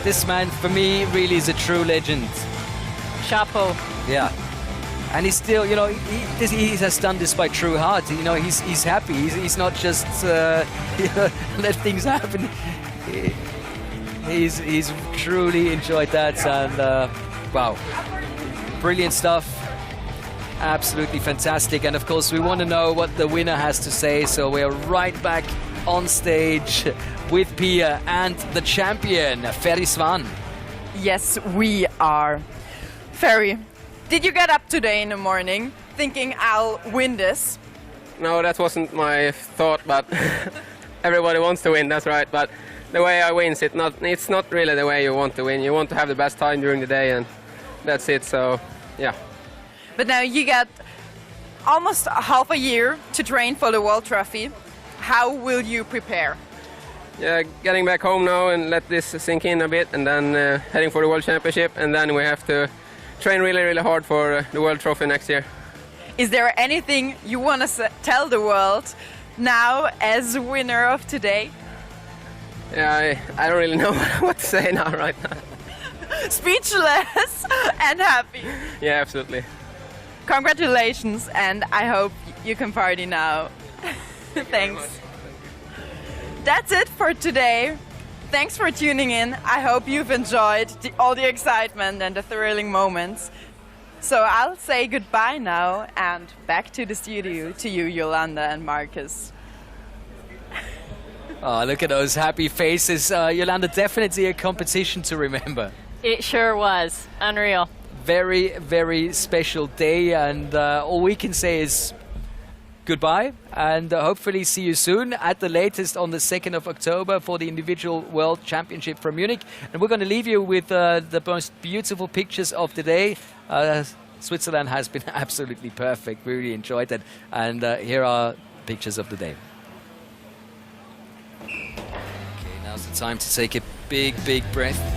this man, for me, really is a true legend. Chapeau. Yeah. And he's still, you know, he has done this by true heart. You know, he's happy. He's not just let things happen. He's truly enjoyed that, and wow, brilliant stuff. Absolutely fantastic. And of course, we want to know what the winner has to say. So we're right back on stage with Pia and the champion, Ferry Svan. Yes, we are. Ferry, did you get up today in the morning thinking I'll win this? No, that wasn't my thought, but everybody wants to win, that's right. But the way I win, it's not really the way you want to win. You want to have the best time during the day, and that's it, so yeah. But now you got almost half a year to train for the World Trophy. How will you prepare? Yeah, getting back home now and let this sink in a bit, and then heading for the World Championship, and then we have to train really, really hard for the World Trophy next year. Is there anything you want to tell the world now as winner of today? Yeah, I don't really know what to say now, right now. Speechless and happy. Yeah, absolutely. Congratulations, and I hope you can party now. Thanks. That's it for today. Thanks for tuning in. I hope you've enjoyed all the excitement and the thrilling moments. So I'll say goodbye now and back to the studio to you, Yolanda and Marcus. Oh, look at those happy faces. Yolanda, definitely a competition to remember. It sure was. Unreal. very, very special day, and all we can say is goodbye, and hopefully see you soon, at the latest on the 2nd of October for the individual World Championship from Munich. And we're going to leave you with the most beautiful pictures of the day. Switzerland has been absolutely perfect. We really enjoyed it. And here are pictures of the day. Okay, now's the time to take a big, big breath.